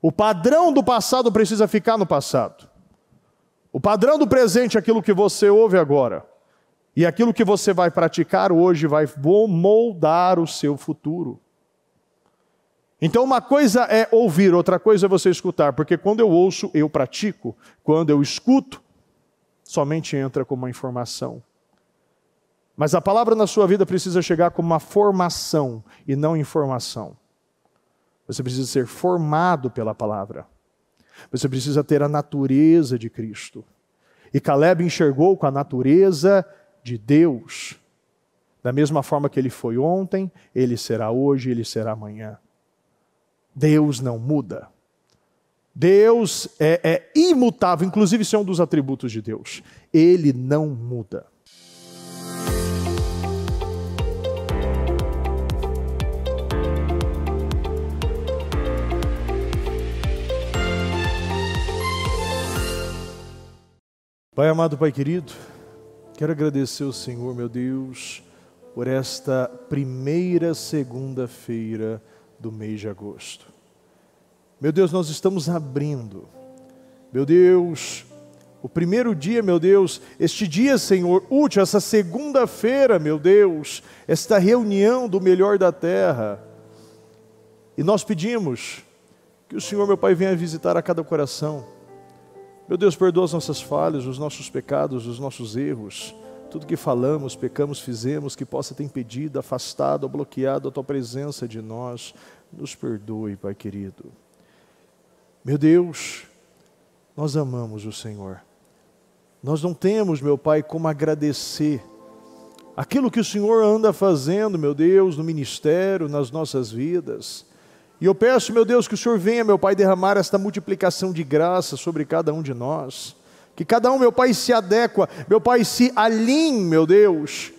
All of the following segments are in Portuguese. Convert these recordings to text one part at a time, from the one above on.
O padrão do passado precisa ficar no passado. O padrão do presente é aquilo que você ouve agora. E aquilo que você vai praticar hoje vai moldar o seu futuro. Então uma coisa é ouvir, outra coisa é você escutar. Porque quando eu ouço, eu pratico. Quando eu escuto, somente entra como uma informação. Mas a palavra na sua vida precisa chegar como uma formação e não informação. Você precisa ser formado pela palavra. Você precisa ter a natureza de Cristo. E Caleb enxergou com a natureza de Deus. Da mesma forma que ele foi ontem, ele será hoje, ele será amanhã. Deus não muda. Deus é imutável, inclusive isso é um dos atributos de Deus. Ele não muda. Pai amado, Pai querido, quero agradecer ao Senhor, meu Deus, por esta primeira segunda-feira do mês de agosto. Meu Deus, nós estamos abrindo, meu Deus, o primeiro dia, meu Deus, este dia, Senhor, útil, essa segunda-feira, meu Deus, esta reunião do melhor da terra. E nós pedimos que o Senhor, meu Pai, venha visitar a cada coração. Meu Deus, perdoa as nossas falhas, os nossos pecados, os nossos erros, tudo que falamos, pecamos, fizemos, que possa ter impedido, afastado ou bloqueado a Tua presença de nós. Nos perdoe, Pai querido. Meu Deus, nós amamos o Senhor. Nós não temos, meu Pai, como agradecer aquilo que o Senhor anda fazendo, meu Deus, no ministério, nas nossas vidas. E eu peço, meu Deus, que o Senhor venha, meu Pai, derramar esta multiplicação de graça sobre cada um de nós. Que cada um, meu Pai, se adequa, meu Pai, se alinhe, meu Deus,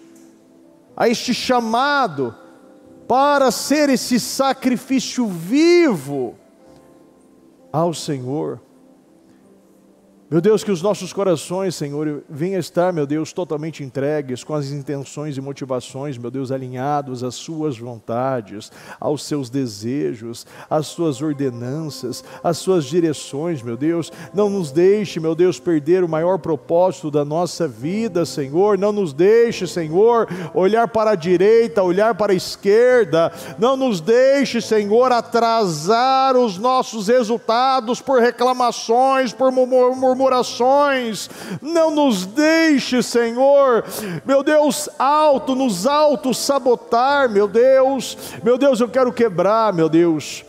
a este chamado para ser esse sacrifício vivo ao Senhor. Meu Deus, que os nossos corações, Senhor, venham estar, meu Deus, totalmente entregues, com as intenções e motivações, meu Deus, alinhados às suas vontades, aos seus desejos, às suas ordenanças, às suas direções, meu Deus. Não nos deixe, meu Deus, perder o maior propósito da nossa vida, Senhor. Não nos deixe, Senhor, olhar para a direita, olhar para a esquerda. Não nos deixe, Senhor, atrasar os nossos resultados por reclamações, por murmurações. Não nos deixe, Senhor, meu Deus, nos auto-sabotar, meu Deus, eu quero quebrar, meu Deus,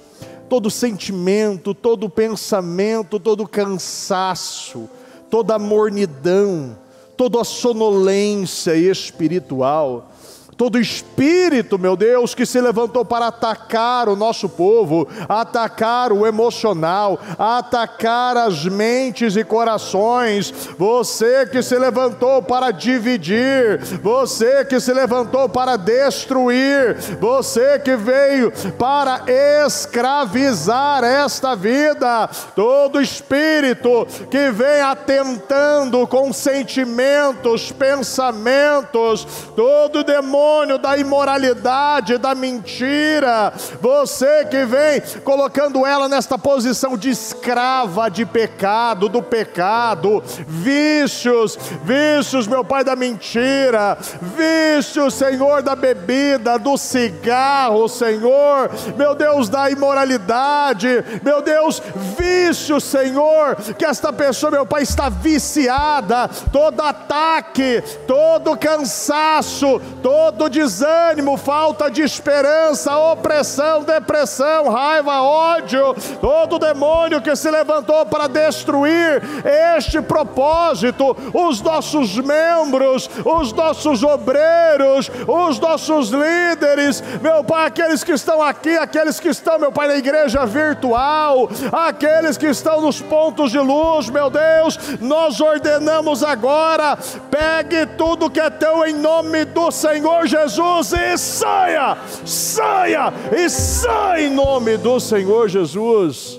todo sentimento, todo pensamento, todo cansaço, toda mornidão, toda a sonolência espiritual. Todo espírito, meu Deus, que se levantou para atacar o nosso povo, atacar o emocional, atacar as mentes e corações. Você que se levantou para dividir, você que se levantou para destruir, você que veio para escravizar esta vida. Todo espírito que vem atentando com sentimentos, pensamentos, todo demônio da imoralidade, da mentira, você que vem colocando ela nesta posição de escrava de pecado, do pecado, vícios, meu Pai, da mentira, vícios, Senhor, da bebida, do cigarro, Senhor, meu Deus, da imoralidade, meu Deus, vícios, Senhor, que esta pessoa, meu Pai, está viciada, todo ataque, todo cansaço, todo desânimo, falta de esperança, opressão, depressão, raiva, ódio, todo demônio que se levantou para destruir este propósito, os nossos membros, os nossos obreiros, os nossos líderes, meu Pai, aqueles que estão aqui, aqueles que estão, meu Pai, na igreja virtual, aqueles que estão nos pontos de luz, meu Deus, nós ordenamos agora, pegue tudo que é teu em nome do Senhor Jesus e saia em nome do Senhor Jesus.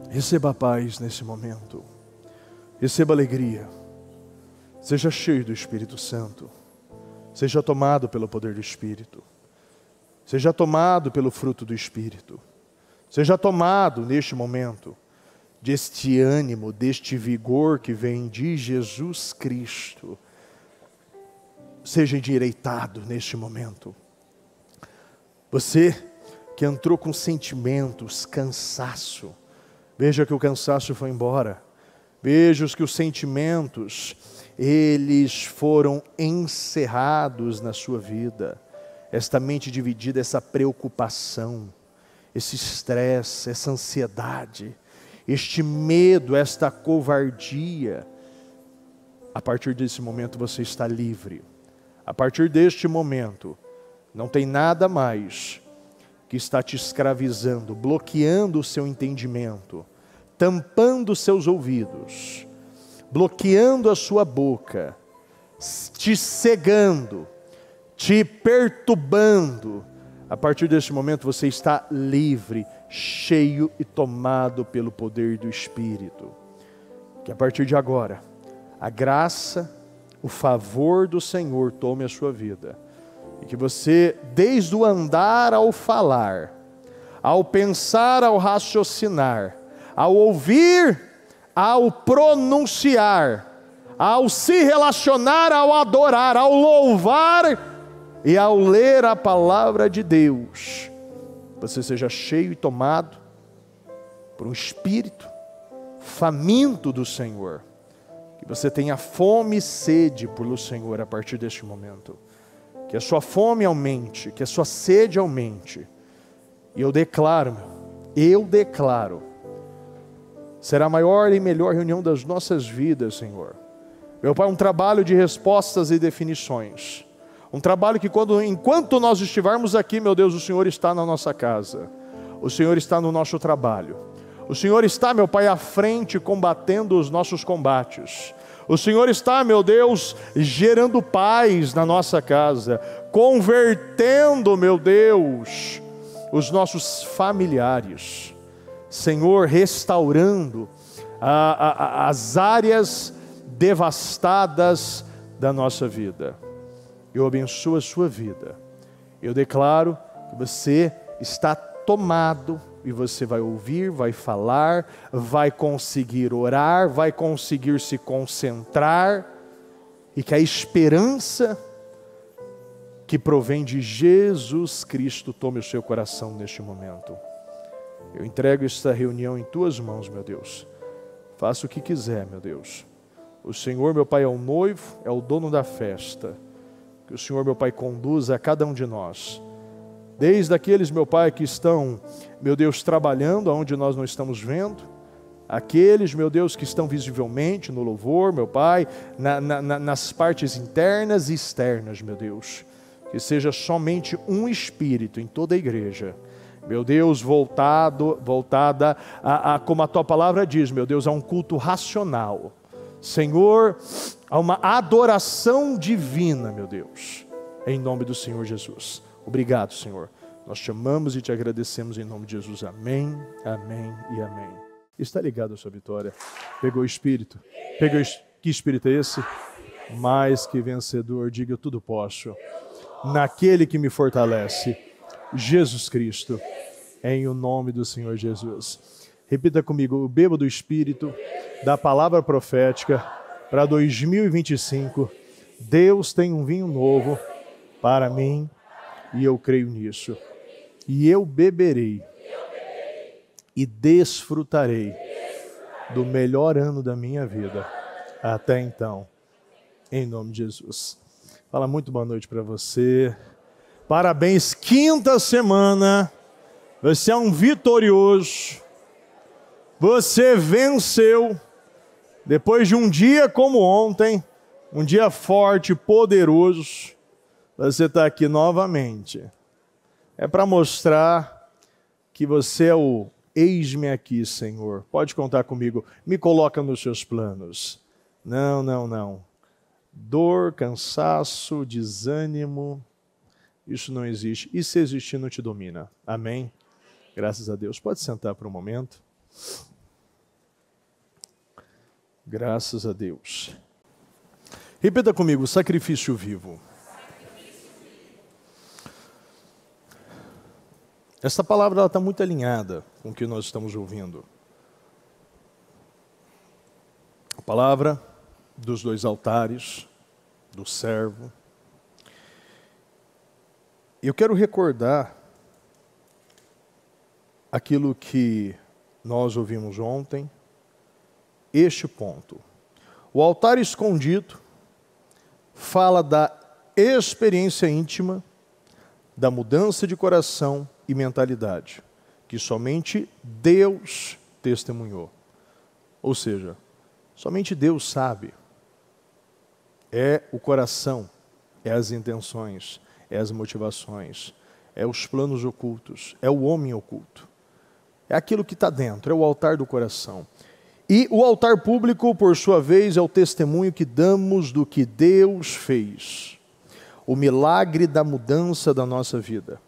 Receba a paz nesse momento, receba alegria, seja cheio do Espírito Santo, seja tomado pelo poder do Espírito, seja tomado pelo fruto do Espírito, Seja tomado neste momento deste ânimo, deste vigor que vem de Jesus Cristo. Seja endireitado neste momento. Você que entrou com sentimentos, cansaço, veja que o cansaço foi embora. Veja que os sentimentos, eles foram encerrados na sua vida. Esta mente dividida, essa preocupação, esse estresse, essa ansiedade, este medo, esta covardia. A partir desse momento você está livre. A partir deste momento, não tem nada mais que está te escravizando, bloqueando o seu entendimento, tampando seus ouvidos, bloqueando a sua boca, te cegando, te perturbando. A partir deste momento você está livre, cheio e tomado pelo poder do Espírito. Que a partir de agora, a graça, o favor do Senhor tome a sua vida. E que você, desde o andar ao falar, ao pensar, ao raciocinar, ao ouvir, ao pronunciar, ao se relacionar, ao adorar, ao louvar e ao ler a palavra de Deus, você seja cheio e tomado por um espírito faminto do Senhor. Que você tenha fome e sede pelo Senhor a partir deste momento. Que a sua fome aumente, que a sua sede aumente. E eu declaro, será a maior e melhor reunião das nossas vidas, Senhor. Meu Pai, um trabalho de respostas e definições. Um trabalho que enquanto nós estivermos aqui, meu Deus, o Senhor está na nossa casa. O Senhor está no nosso trabalho. O Senhor está, meu Pai, à frente combatendo os nossos combates. O Senhor está, meu Deus, gerando paz na nossa casa, convertendo, meu Deus, os nossos familiares. Senhor, restaurando as áreas devastadas da nossa vida. Eu abençoo a sua vida. Eu declaro que você está tomado e você vai ouvir, vai falar, vai conseguir orar, vai conseguir se concentrar, e que a esperança que provém de Jesus Cristo tome o seu coração neste momento. Eu entrego esta reunião em tuas mãos, meu Deus. Faça o que quiser, meu Deus. O Senhor, meu Pai, é o noivo, é o dono da festa. Que o Senhor, meu Pai, conduza a cada um de nós. Desde aqueles, meu Pai, que estão, meu Deus, trabalhando onde nós não estamos vendo. Aqueles, meu Deus, que estão visivelmente no louvor, meu Pai, nas partes internas e externas, meu Deus. Que seja somente um espírito em toda a igreja. Meu Deus, voltada a como a Tua palavra diz, meu Deus, a um culto racional. Senhor, a uma adoração divina, meu Deus, em nome do Senhor Jesus. Obrigado, Senhor. Nós te amamos e te agradecemos em nome de Jesus. Amém, amém e amém. Está ligado a sua vitória? Pegou o Espírito? Que Espírito é esse? Mais que vencedor, diga: eu tudo posso naquele que me fortalece, Jesus Cristo, em o nome do Senhor Jesus. Repita comigo: eu bebo do Espírito, da palavra profética para 2025. Deus tem um vinho novo para mim e eu creio nisso. E eu beberei e desfrutarei do melhor ano da minha vida até então, em nome de Jesus. Fala muito boa noite para você. Parabéns, quinta semana. Você é um vitorioso. Você venceu. Depois de um dia como ontem, um dia forte, poderoso, você está aqui novamente. É para mostrar que você é o eis-me aqui, Senhor. Pode contar comigo. Me coloca nos seus planos. Não. Dor, cansaço, desânimo, isso não existe. E se existir, não te domina. Amém? Graças a Deus. Pode sentar por um momento. Graças a Deus. Repita comigo: sacrifício vivo. Essa palavra está muito alinhada com o que nós estamos ouvindo. A palavra dos 2 altares, do servo. Eu quero recordar aquilo que nós ouvimos ontem, este ponto. O altar escondido fala da experiência íntima, da mudança de coração e mentalidade, que somente Deus testemunhou. Ou seja, somente Deus sabe. É o coração, é as intenções, é as motivações, é os planos ocultos, é o homem oculto. É aquilo que está dentro, é o altar do coração. E o altar público, por sua vez, é o testemunho que damos do que Deus fez. O milagre da mudança da nossa vida.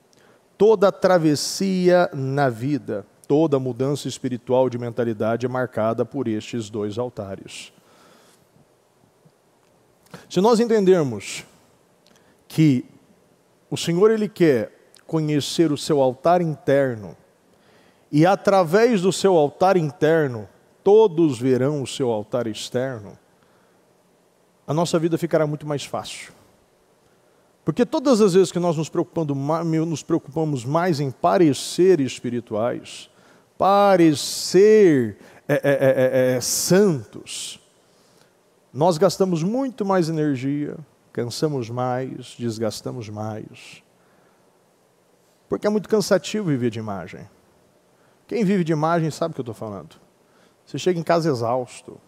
Toda travessia na vida, toda mudança espiritual de mentalidade é marcada por estes 2 altares. Se nós entendermos que o Senhor Ele quer conhecer o seu altar interno, e através do seu altar interno, todos verão o seu altar externo, a nossa vida ficará muito mais fácil. Porque todas as vezes que nós nos preocupamos mais em parecer espirituais, parecer santos, nós gastamos muito mais energia, cansamos mais, desgastamos mais. Porque é muito cansativo viver de imagem. Quem vive de imagem sabe o que eu estou falando. Você chega em casa exausto.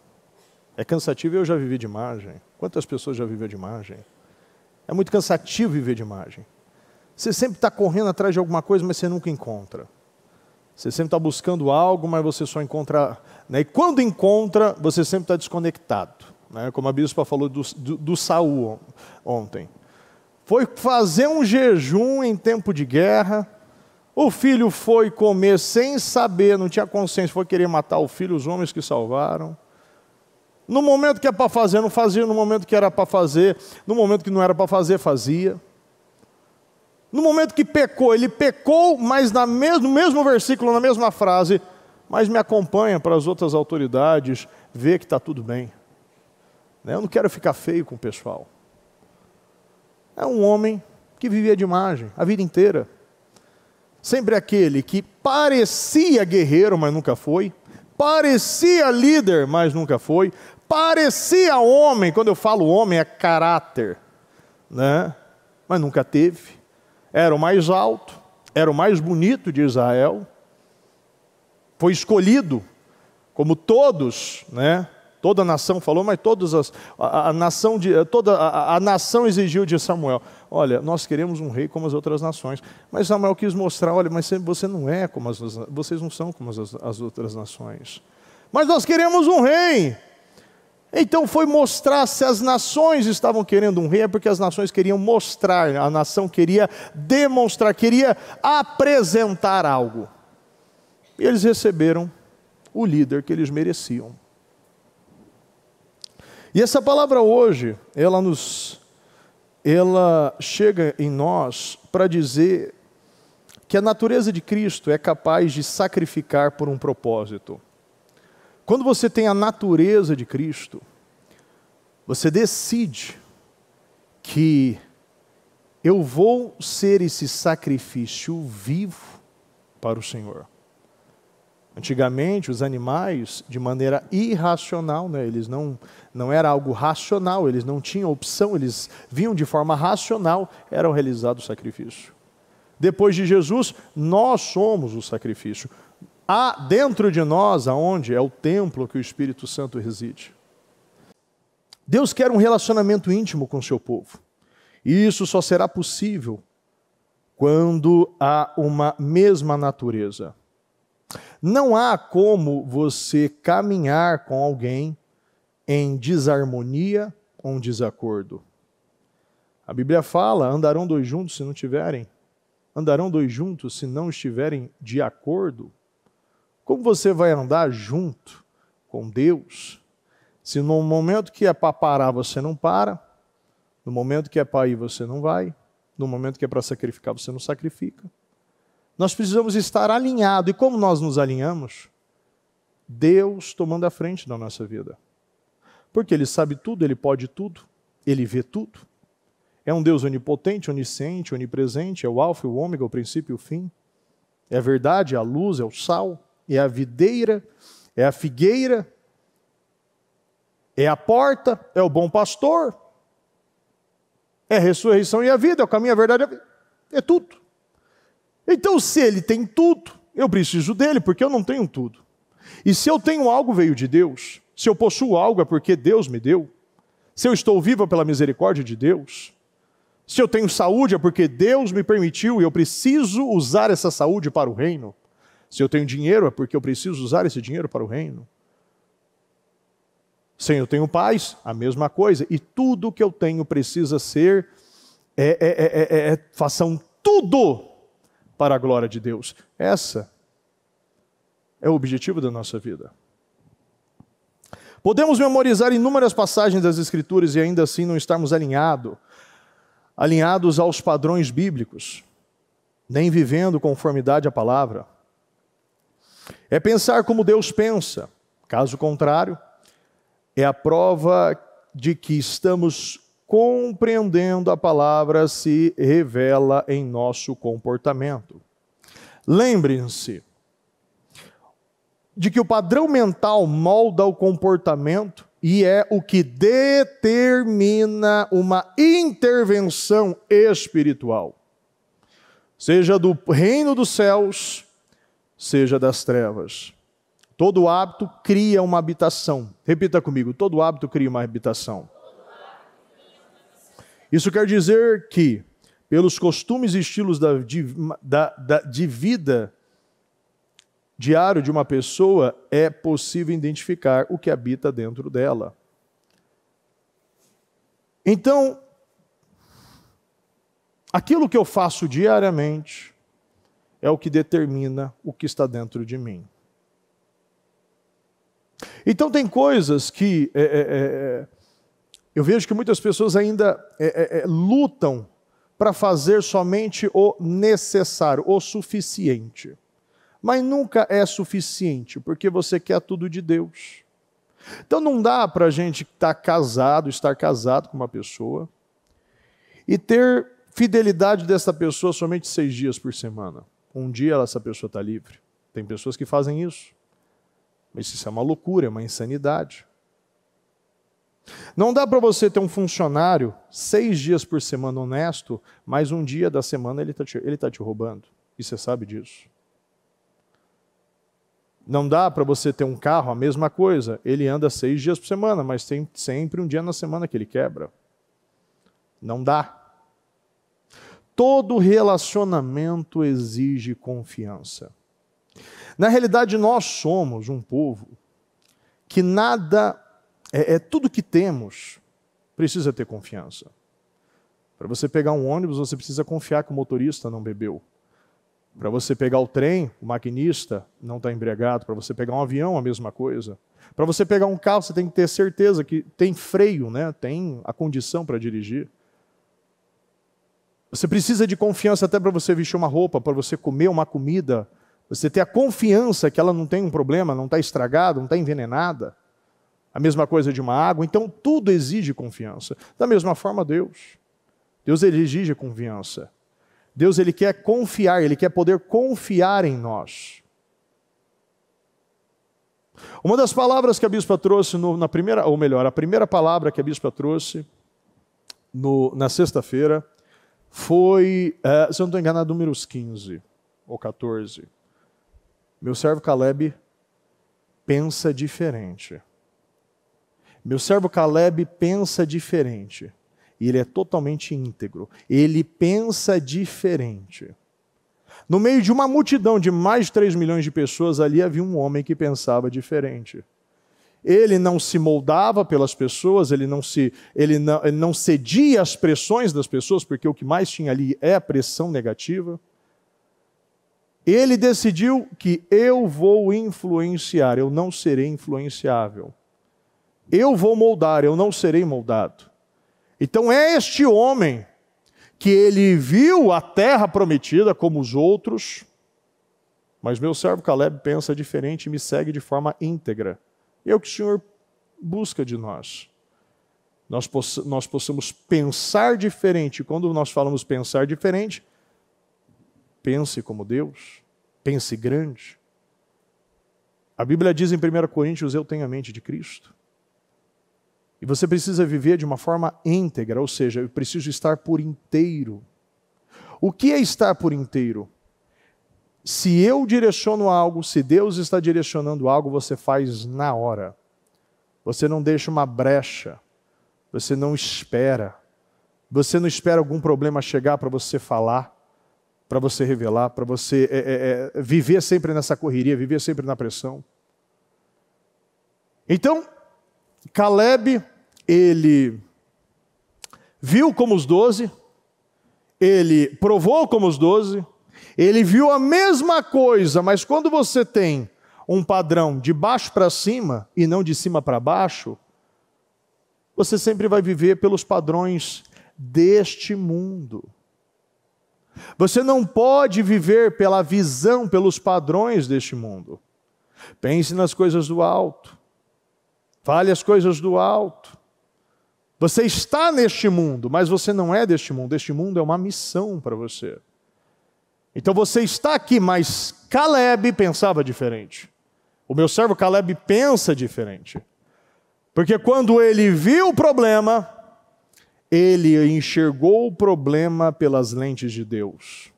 É cansativo, eu já vivi de imagem. Quantas pessoas já viveram de imagem? É muito cansativo viver de imagem. Você sempre está correndo atrás de alguma coisa, mas você nunca encontra. Você sempre está buscando algo, mas você só encontra... E quando encontra, você sempre está desconectado. Como a bispa falou do Saul ontem. Foi fazer um jejum em tempo de guerra. O filho foi comer sem saber, não tinha consciência, foi querer matar o filho, os homens que salvaram. No momento que é para fazer, não fazia. No momento que era para fazer, no momento que não era para fazer, fazia. No momento que pecou, ele pecou, mas no mesmo versículo, na mesma frase, mas me acompanha para as outras autoridades, ver que está tudo bem. Eu não quero ficar feio com o pessoal. É um homem que vivia de imagem a vida inteira. Sempre aquele que parecia guerreiro, mas nunca foi. Parecia líder, mas nunca foi. Parecia homem, quando eu falo homem é caráter, mas nunca teve. Era o mais alto, era o mais bonito de Israel. Foi escolhido, como todos, toda a nação falou, mas a nação exigiu de Samuel. Olha, nós queremos um rei como as outras nações. Mas Samuel quis mostrar, olha, mas você não é como vocês não são como as outras nações. Mas nós queremos um rei. Então foi mostrar, se as nações estavam querendo um rei, é porque as nações queriam mostrar, a nação queria demonstrar, queria apresentar algo. E eles receberam o líder que eles mereciam. E essa palavra hoje, ela chega em nós para dizer que a natureza de Cristo é capaz de sacrificar por um propósito. Quando você tem a natureza de Cristo, você decide que eu vou ser esse sacrifício vivo para o Senhor. Antigamente, os animais, de maneira irracional, eles não era algo racional, eles não tinham opção, eles vinham de forma racional, eram realizados o sacrifício. Depois de Jesus, nós somos o sacrifício. Há dentro de nós, aonde é o templo que o Espírito Santo reside. Deus quer um relacionamento íntimo com o seu povo. E isso só será possível quando há uma mesma natureza. Não há como você caminhar com alguém em desarmonia ou em desacordo. A Bíblia fala, andarão 2 juntos se não tiverem. Andarão 2 juntos se não estiverem de acordo. Como você vai andar junto com Deus, se no momento que é para parar você não para, no momento que é para ir você não vai, no momento que é para sacrificar você não sacrifica? nós precisamos estar alinhados. E como nós nos alinhamos? Deus tomando a frente da nossa vida. Porque Ele sabe tudo, Ele pode tudo, Ele vê tudo. É um Deus onipotente, onisciente, onipresente, é o alfa e o ômega, o princípio e o fim. É a verdade, é a luz, é o sal, é a videira, é a figueira, é a porta, é o bom pastor, é a ressurreição e a vida, é o caminho, a verdade, é tudo. Então, se Ele tem tudo, eu preciso dEle, porque eu não tenho tudo. E se eu tenho algo, veio de Deus. Se eu possuo algo, é porque Deus me deu. Se eu estou vivo, é pela misericórdia de Deus. Se eu tenho saúde, é porque Deus me permitiu e eu preciso usar essa saúde para o reino. Se eu tenho dinheiro, é porque eu preciso usar esse dinheiro para o reino. Se eu tenho paz, a mesma coisa. E tudo que eu tenho precisa ser, façam tudo para a glória de Deus. Essa é o objetivo da nossa vida. Podemos memorizar inúmeras passagens das Escrituras e ainda assim não estarmos alinhados aos padrões bíblicos, nem vivendo conformidade à palavra. É pensar como Deus pensa. Caso contrário, é a prova de que estamos compreendendo a palavra se revela em nosso comportamento. Lembrem-se de que o padrão mental molda o comportamento e é o que determina uma intervenção espiritual, seja do reino dos céus, seja das trevas. Todo hábito cria uma habitação. Repita comigo, todo hábito cria uma habitação. Isso quer dizer que, pelos costumes e estilos de vida diário de uma pessoa, é possível identificar o que habita dentro dela. Então, aquilo que eu faço diariamente é o que determina o que está dentro de mim. Então tem coisas que eu vejo que muitas pessoas ainda lutam para fazer somente o necessário, o suficiente. Mas nunca é suficiente, porque você quer tudo de Deus. Então não dá para a gente estar casado com uma pessoa, e ter fidelidade dessa pessoa somente 6 dias por semana. Um dia essa pessoa está livre. Tem pessoas que fazem isso. Mas isso é uma loucura, é uma insanidade. Não dá para você ter um funcionário 6 dias por semana honesto, mas um dia da semana ele está te roubando. E você sabe disso. Não dá para você ter um carro, a mesma coisa. Ele anda 6 dias por semana, mas tem sempre um dia na semana que ele quebra. Não dá. Todo relacionamento exige confiança. Na realidade, nós somos um povo que tudo que temos precisa ter confiança. Para você pegar um ônibus, você precisa confiar que o motorista não bebeu. Para você pegar o trem, o maquinista não está embriagado. Para você pegar um avião, a mesma coisa. Para você pegar um carro, você tem que ter certeza que tem freio, né? Tem a condição para dirigir. Você precisa de confiança até para você vestir uma roupa, para você comer uma comida. Você ter a confiança que ela não tem um problema, não está estragada, não está envenenada. A mesma coisa de uma água. Então, tudo exige confiança. Da mesma forma, Deus. Deus exige confiança. Deus ele quer confiar, Ele quer poder confiar em nós. Uma das palavras que a bispa trouxe, a primeira palavra que a bispa trouxe na sexta-feira foi, se eu não estou enganado, números 15 ou 14. Meu servo Caleb pensa diferente. Meu servo Caleb pensa diferente. E ele é totalmente íntegro. Ele pensa diferente. No meio de uma multidão de mais de 3 milhões de pessoas, ali havia um homem que pensava diferente. Ele não se moldava pelas pessoas, ele não cedia às pressões das pessoas, porque o que mais tinha ali é a pressão negativa. Ele decidiu que eu vou influenciar, eu não serei influenciável. Eu vou moldar, eu não serei moldado. Então é este homem que ele viu a terra prometida como os outros, mas meu servo Caleb pensa diferente e me segue de forma íntegra. E é o que o Senhor busca de nós. Nós possamos pensar diferente. Quando nós falamos pensar diferente, pense como Deus, pense grande. A Bíblia diz em 1 Coríntios, eu tenho a mente de Cristo. E você precisa viver de uma forma íntegra, ou seja, eu preciso estar por inteiro. O que é estar por inteiro? Se eu direciono algo, se Deus está direcionando algo, você faz na hora. Você não deixa uma brecha. Você não espera. Você não espera algum problema chegar para você falar, para você revelar, para você viver sempre nessa correria, viver sempre na pressão. Então, Caleb, ele viu como os 12, ele provou como os 12, ele viu a mesma coisa, mas quando você tem um padrão de baixo para cima e não de cima para baixo, você sempre vai viver pelos padrões deste mundo. Você não pode viver pela visão, pelos padrões deste mundo. Pense nas coisas do alto. Fale as coisas do alto. Você está neste mundo, mas você não é deste mundo. Este mundo é uma missão para você. Então você está aqui, mas Caleb pensava diferente. O meu servo Caleb pensa diferente. Porque quando ele viu o problema, ele enxergou o problema pelas lentes de Deus.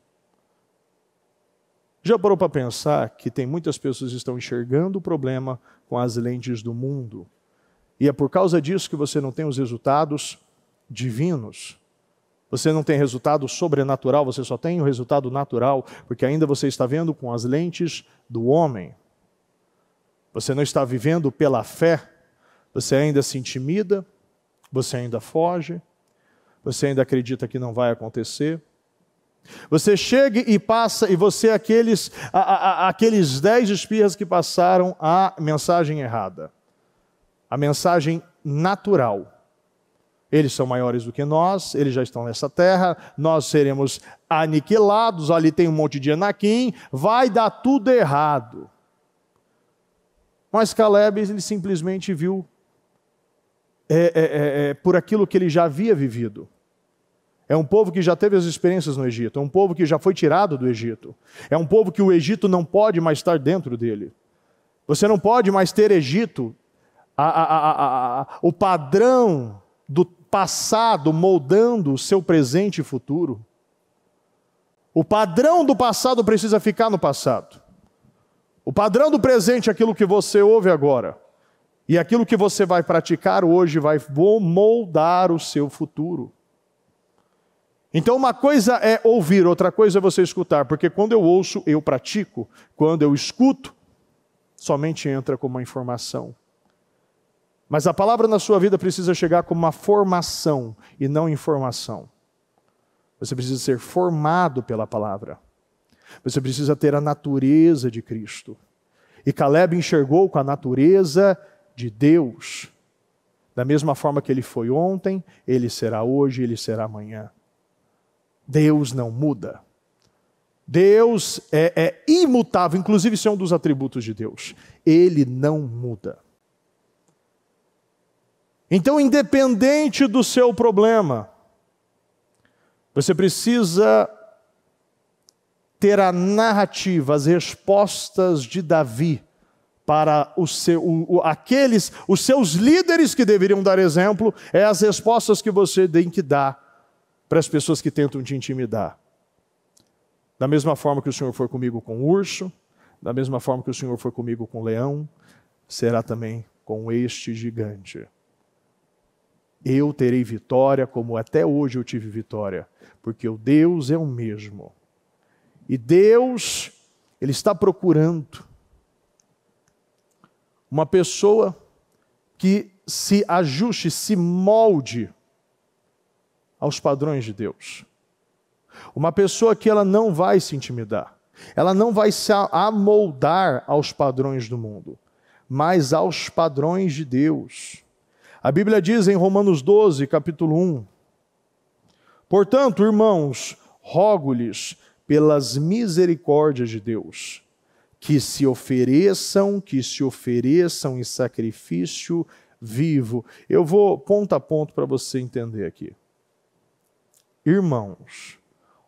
Já parou para pensar que tem muitas pessoas que estão enxergando o problema com as lentes do mundo? E é por causa disso que você não tem os resultados divinos. Você não tem resultado sobrenatural, você só tem o resultado natural, porque ainda você está vendo com as lentes do homem. Você não está vivendo pela fé, você ainda se intimida, você ainda foge, você ainda acredita que não vai acontecer. Você chega e passa, e você é aqueles 10 espias que passaram a mensagem errada. A mensagem natural. Eles são maiores do que nós, eles já estão nessa terra, nós seremos aniquilados, ali tem um monte de Anakim, vai dar tudo errado. Mas Caleb, ele simplesmente viu por aquilo que ele já havia vivido. É um povo que já teve as experiências no Egito, é um povo que já foi tirado do Egito. É um povo que o Egito não pode mais estar dentro dele. Você não pode mais ter Egito, o padrão do passado moldando o seu presente e futuro. O padrão do passado precisa ficar no passado. O padrão do presente é aquilo que você ouve agora. E aquilo que você vai praticar hoje vai moldar o seu futuro. Então uma coisa é ouvir, outra coisa é você escutar. Porque quando eu ouço, eu pratico. Quando eu escuto, somente entra como uma informação. Mas a palavra na sua vida precisa chegar como uma formação e não informação. Você precisa ser formado pela palavra. Você precisa ter a natureza de Cristo. E Caleb enxergou com a natureza de Deus. Da mesma forma que ele foi ontem, ele será hoje, ele será amanhã. Deus não muda. Deus é imutável, inclusive isso é um dos atributos de Deus. Ele não muda. Então, independente do seu problema, você precisa ter a narrativa, as respostas de Davi para os seus líderes que deveriam dar exemplo, as respostas que você tem que dar para as pessoas que tentam te intimidar. Da mesma forma que o Senhor foi comigo com o urso, da mesma forma que o Senhor foi comigo com o leão, será também com este gigante. Eu terei vitória como até hoje eu tive vitória, porque o Deus é o mesmo. E Deus, Ele está procurando uma pessoa que se ajuste, se molde aos padrões de Deus. Uma pessoa que ela não vai se intimidar, ela não vai se amoldar aos padrões do mundo, mas aos padrões de Deus. A Bíblia diz em Romanos 12, capítulo 1, portanto, irmãos, rogo-lhes pelas misericórdias de Deus, que se ofereçam em sacrifício vivo. Eu vou ponto a ponto para você entender aqui. Irmãos,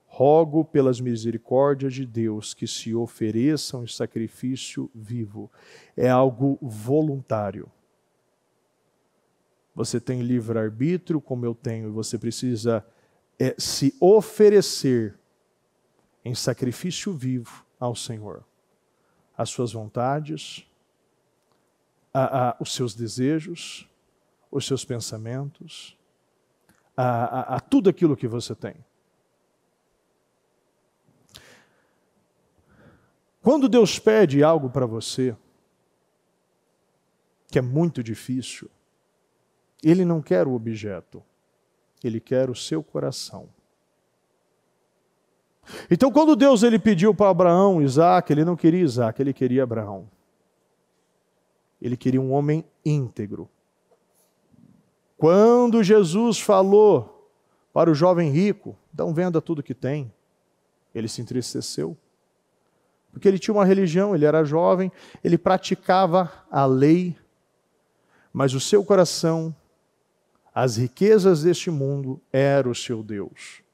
rogo pelas misericórdias de Deus que se ofereçam em sacrifício vivo. É algo voluntário. Você tem livre-arbítrio, como eu tenho, e você precisa se oferecer em sacrifício vivo ao Senhor. As suas vontades, os seus desejos, os seus pensamentos, a tudo aquilo que você tem. Quando Deus pede algo para você, que é muito difícil, Ele não quer o objeto, Ele quer o seu coração. Então, quando Deus pediu para Abraão, Isaac, Ele não queria Isaac, Ele queria Abraão. Ele queria um homem íntegro. Quando Jesus falou para o jovem rico, então venda tudo que tem, ele se entristeceu. Porque ele tinha uma religião, ele era jovem, ele praticava a lei, mas o seu coração, as riquezas deste mundo, era o seu Deus.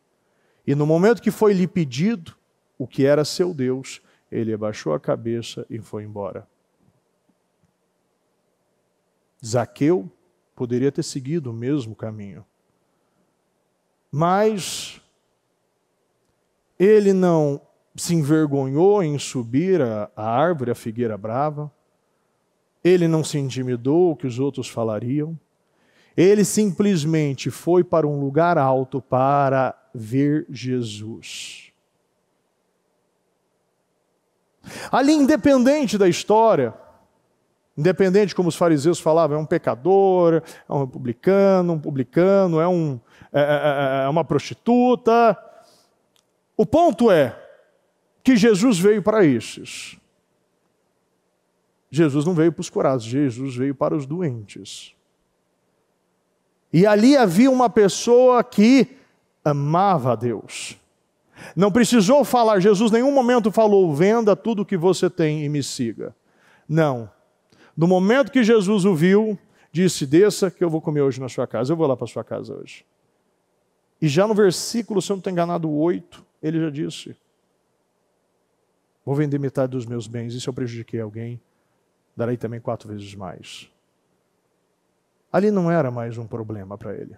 E no momento que foi lhe pedido o que era seu Deus, ele abaixou a cabeça e foi embora. Zaqueu poderia ter seguido o mesmo caminho. Mas ele não se envergonhou em subir a árvore, a figueira brava. Ele não se intimidou o que os outros falariam. Ele simplesmente foi para um lugar alto para ver Jesus. Ali, independente da história, independente como os fariseus falavam, é um pecador, é um publicano, é uma prostituta. O ponto é que Jesus veio para esses. Jesus não veio para os curados, Jesus veio para os doentes. E ali havia uma pessoa que amava a Deus. Não precisou falar, Jesus em nenhum momento falou, venda tudo o que você tem e me siga. Não. No momento que Jesus o viu, disse, desça que eu vou comer hoje na sua casa, eu vou lá para a sua casa hoje. E já no versículo, se eu não estou enganado, 8, ele já disse, vou vender metade dos meus bens, e se eu prejudiquei alguém, darei também 4 vezes mais. Ali não era mais um problema para ele.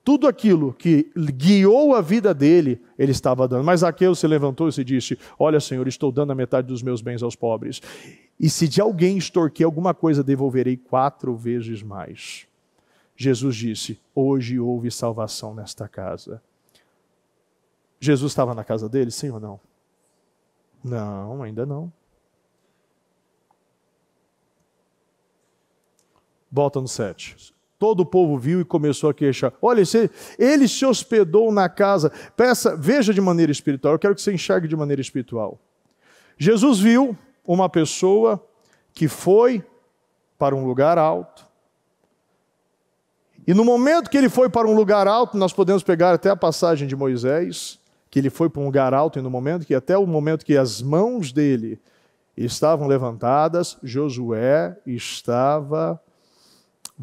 Tudo aquilo que guiou a vida dele, ele estava dando. Mas Zaqueu se levantou e se disse, olha Senhor, estou dando a metade dos meus bens aos pobres. E se de alguém extorquir alguma coisa, devolverei 4 vezes mais. Jesus disse, hoje houve salvação nesta casa. Jesus estava na casa dele, sim ou não? Não, ainda não. Volta no 7. Todo o povo viu e começou a queixar. Olha, ele se hospedou na casa. Veja de maneira espiritual. Eu quero que você enxergue de maneira espiritual. Jesus viu uma pessoa que foi para um lugar alto. E no momento que ele foi para um lugar alto, nós podemos pegar até a passagem de Moisés, que ele foi para um lugar alto e no momento que, até o momento que as mãos dele estavam levantadas, Josué estava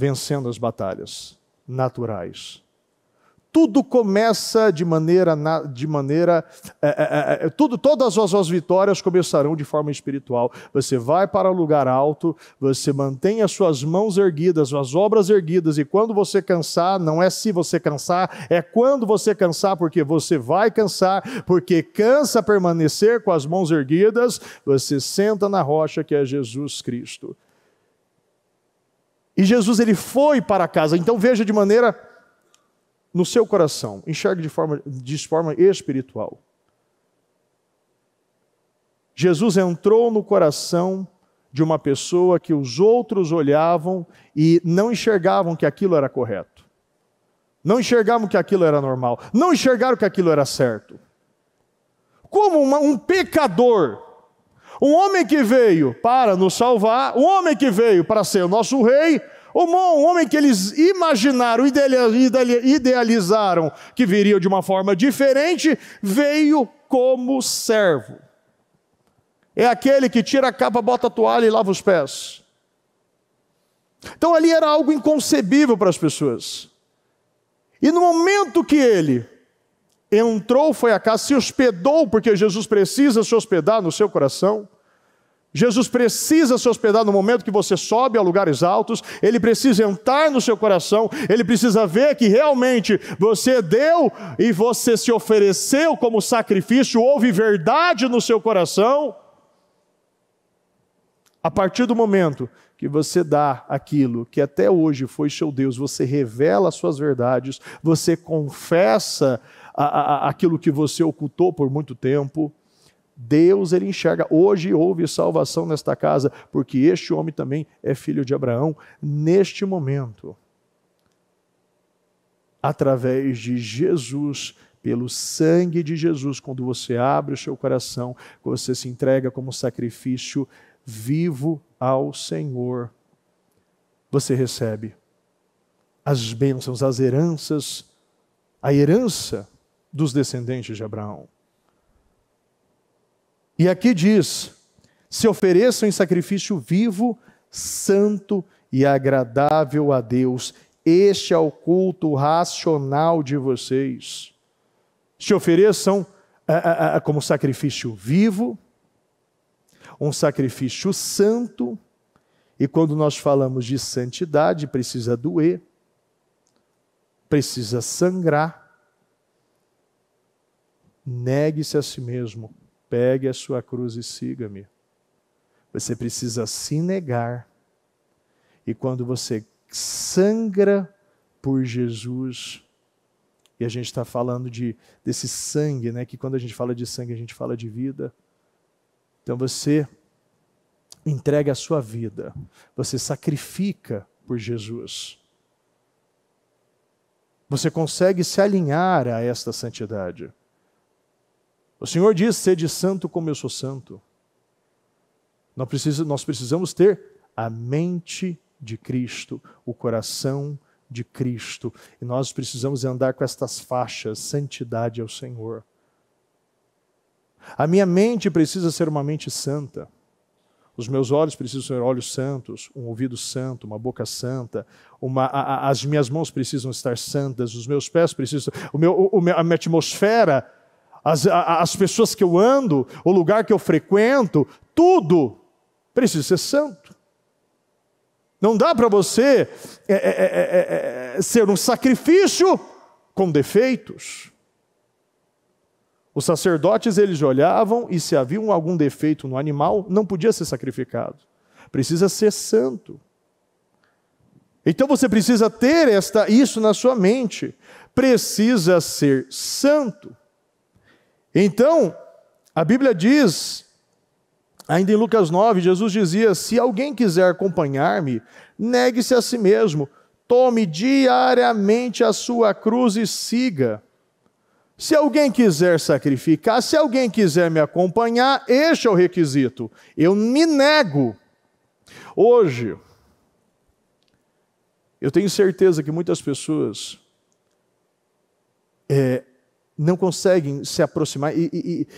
vencendo as batalhas naturais. Tudo começa todas as suas vitórias começarão de forma espiritual. Você vai para o lugar alto, você mantém as suas mãos erguidas, as obras erguidas, e quando você cansar, não é se você cansar, é quando você cansar, porque você vai cansar, porque cansa permanecer com as mãos erguidas, você senta na rocha que é Jesus Cristo. E Jesus, ele foi para casa. Então veja de maneira no seu coração, enxergue de forma espiritual. Jesus entrou no coração de uma pessoa que os outros olhavam e não enxergavam que aquilo era correto. Não enxergavam que aquilo era normal. Não enxergaram que aquilo era certo. Como um pecador, um homem que veio para nos salvar, um homem que veio para ser o nosso rei, um homem que eles imaginaram, idealizaram que viria de uma forma diferente, veio como servo. é aquele que tira a capa, bota a toalha e lava os pés. Então ali era algo inconcebível para as pessoas. E no momento que ele entrou, foi à casa, se hospedou, porque Jesus precisa se hospedar no seu coração. Jesus precisa se hospedar no momento que você sobe a lugares altos. Ele precisa entrar no seu coração. Ele precisa ver que realmente você deu e você se ofereceu como sacrifício. Houve verdade no seu coração. A partir do momento que você dá aquilo que até hoje foi seu Deus, você revela as suas verdades, você confessa aquilo que você ocultou por muito tempo, Deus, ele enxerga. Hoje houve salvação nesta casa, porque este homem também é filho de Abraão, neste momento. Através de Jesus, pelo sangue de Jesus, quando você abre o seu coração, quando você se entrega como sacrifício vivo ao Senhor, você recebe as bênçãos, as heranças, a herança dos descendentes de Abraão. E aqui diz: se ofereçam em sacrifício vivo, santo e agradável a Deus. Este é o culto racional de vocês. Se ofereçam como sacrifício vivo, um sacrifício santo, e quando nós falamos de santidade, precisa doer, precisa sangrar. Negue-se a si mesmo, pegue a sua cruz e siga-me. Você precisa se negar, e quando você sangra por Jesus, e a gente está falando desse sangue, né? Que quando a gente fala de sangue, a gente fala de vida. Então você entrega a sua vida, você sacrifica por Jesus. Você consegue se alinhar a esta santidade. O Senhor diz: sede santo como eu sou santo. Nós precisamos ter a mente de Cristo, o coração de Cristo. E nós precisamos andar com estas faixas: santidade ao Senhor. A minha mente precisa ser uma mente santa. Os meus olhos precisam ser olhos santos, um ouvido santo, uma boca santa, as minhas mãos precisam estar santas, os meus pés precisam, a minha atmosfera, as pessoas que eu ando, o lugar que eu frequento, tudo precisa ser santo. Não dá para você ser um sacrifício com defeitos. Os sacerdotes, eles olhavam e se havia algum defeito no animal, não podia ser sacrificado. Precisa ser santo. Então você precisa ter isso na sua mente. Precisa ser santo. Então, a Bíblia diz, ainda em Lucas 9, Jesus dizia: se alguém quiser acompanhar-me, negue-se a si mesmo, tome diariamente a sua cruz e siga. Se alguém quiser sacrificar, se alguém quiser me acompanhar, este é o requisito. Eu me nego. Hoje, eu tenho certeza que muitas pessoas não conseguem se aproximar e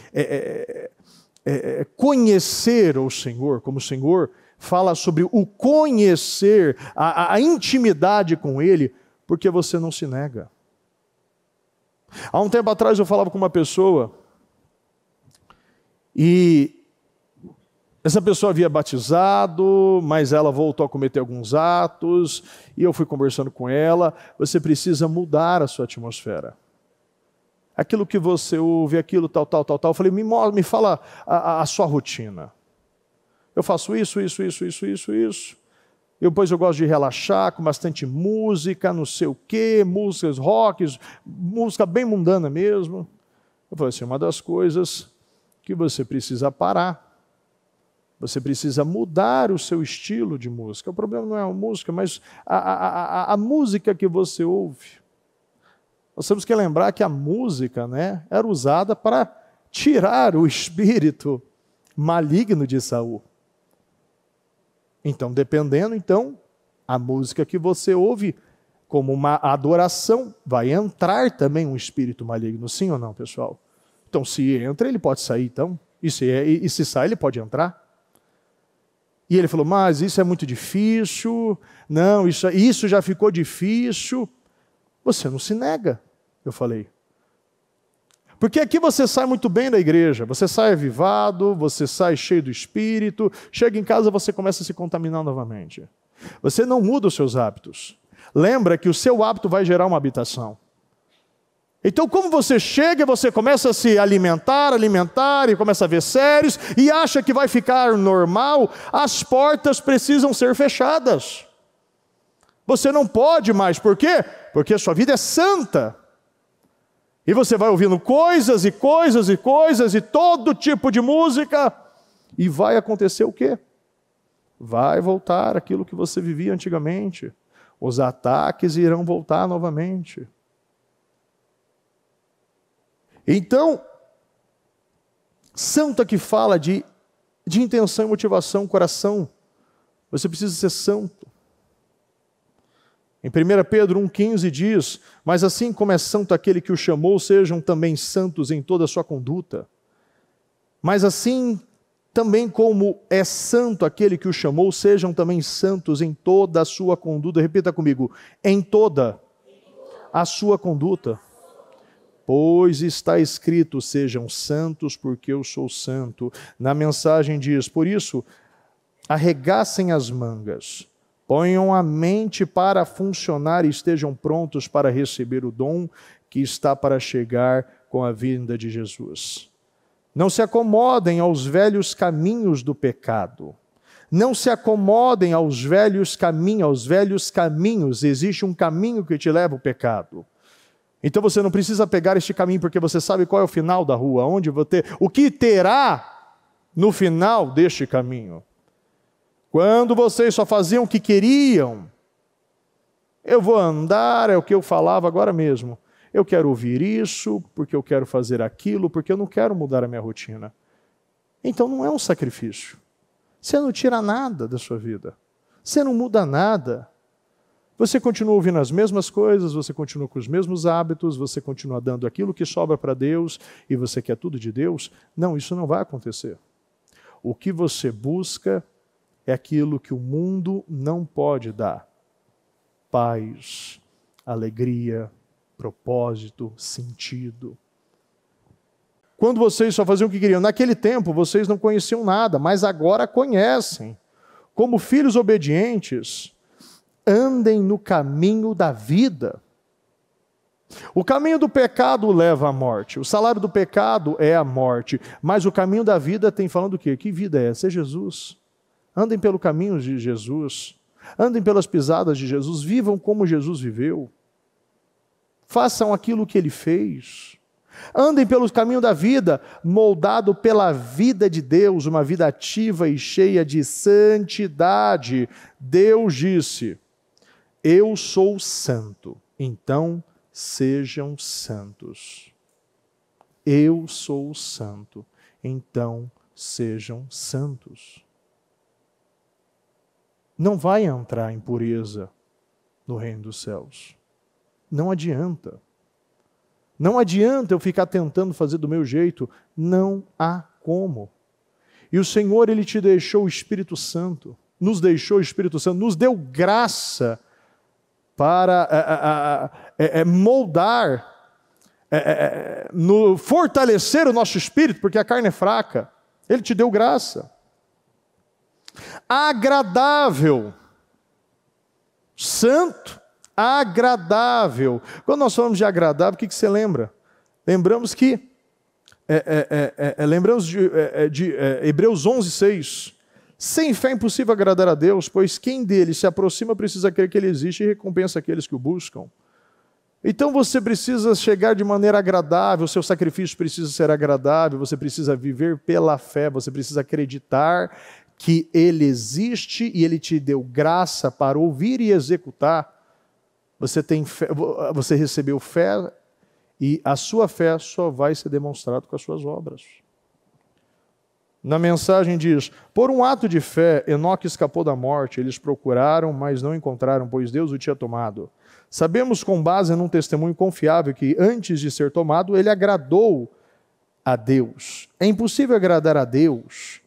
conhecer o Senhor, como o Senhor fala sobre o conhecer, a intimidade com Ele, porque você não se nega. Há um tempo atrás eu falava com uma pessoa e essa pessoa havia batizado, mas ela voltou a cometer alguns atos e eu fui conversando com ela. Você precisa mudar a sua atmosfera. Aquilo que você ouve, aquilo tal. Eu falei: me fala a sua rotina. Eu faço isso. Depois eu gosto de relaxar com bastante música, não sei o quê, músicas rock, música bem mundana mesmo. Eu falei assim: uma das coisas que você precisa parar, você precisa mudar o seu estilo de música. O problema não é a música, mas a música que você ouve. Nós temos que lembrar que a música, né, era usada para tirar o espírito maligno de Saul. Então, dependendo, a música que você ouve como uma adoração, vai entrar também um espírito maligno, sim ou não, pessoal? Então, se entra, ele pode sair, então. E se sai, ele pode entrar. E ele falou, mas isso é muito difícil, não, isso já ficou difícil. Você não se nega, eu falei. Porque aqui você sai muito bem da igreja, você sai avivado, você sai cheio do Espírito, chega em casa você começa a se contaminar novamente. Você não muda os seus hábitos. Lembra que o seu hábito vai gerar uma habitação. Então, como você chega, você começa a se alimentar, e começa a ver séries, e acha que vai ficar normal, as portas precisam ser fechadas. Você não pode mais, por quê? Porque a sua vida é santa. E você vai ouvindo coisas, e todo tipo de música, e vai acontecer o quê? Vai voltar aquilo que você vivia antigamente. Os ataques irão voltar novamente. Então, santo aqui fala de intenção e motivação, coração. Você precisa ser santo. Em 1 Pedro 1,15 diz, mas assim como é santo aquele que o chamou, sejam também santos em toda a sua conduta. Mas assim também como é santo aquele que o chamou, sejam também santos em toda a sua conduta. Repita comigo, em toda a sua conduta. Pois está escrito, sejam santos porque eu sou santo. Na mensagem diz, por isso, arregassem as mangas, ponham a mente para funcionar e estejam prontos para receber o dom que está para chegar com a vinda de Jesus. Não se acomodem aos velhos caminhos do pecado. Não se acomodem aos velhos caminhos. Existe um caminho que te leva ao pecado. Então você não precisa pegar este caminho, porque você sabe qual é o final da rua, o que terá no final deste caminho. Quando vocês só faziam o que queriam, eu vou andar, é o que eu falava agora mesmo. Eu quero ouvir isso, porque eu quero fazer aquilo, porque eu não quero mudar a minha rotina. Então não é um sacrifício. Você não tira nada da sua vida. Você não muda nada. Você continua ouvindo as mesmas coisas, você continua com os mesmos hábitos, você continua dando aquilo que sobra para Deus e você quer tudo de Deus. Não, isso não vai acontecer. O que você busca é aquilo que o mundo não pode dar. Paz, alegria, propósito, sentido. Quando vocês só faziam o que queriam, naquele tempo vocês não conheciam nada, mas agora conhecem. Como filhos obedientes, andem no caminho da vida. O caminho do pecado leva à morte. O salário do pecado é a morte. Mas o caminho da vida tem falando o quê? Que vida é essa? É Jesus. Andem pelo caminho de Jesus. Andem pelas pisadas de Jesus. Vivam como Jesus viveu. Façam aquilo que Ele fez. Andem pelo caminho da vida, moldado pela vida de Deus, uma vida ativa e cheia de santidade. Deus disse, eu sou santo, então sejam santos. Eu sou santo, então sejam santos. Não vai entrar impureza no reino dos céus. Não adianta. Não adianta eu ficar tentando fazer do meu jeito. Não há como. E o Senhor, Ele te deixou o Espírito Santo. Nos deixou o Espírito Santo. Nos deu graça para moldar, fortalecer o nosso espírito, porque a carne é fraca. Ele te deu graça. Agradável. Santo. Agradável. Quando nós falamos de agradável, o que você lembra? Lembramos que lembramos de Hebreus 11:6. Sem fé é impossível agradar a Deus, pois quem dele se aproxima precisa crer que ele existe e recompensa aqueles que o buscam. Então você precisa chegar de maneira agradável, o seu sacrifício precisa ser agradável, você precisa viver pela fé, você precisa acreditar que Ele existe e Ele te deu graça para ouvir e executar. Você tem fé, você recebeu fé e a sua fé só vai ser demonstrada com as suas obras. Na mensagem diz, por um ato de fé, Enoque escapou da morte, eles procuraram, mas não encontraram, pois Deus o tinha tomado. Sabemos com base num testemunho confiável que antes de ser tomado, ele agradou a Deus. É impossível agradar a Deus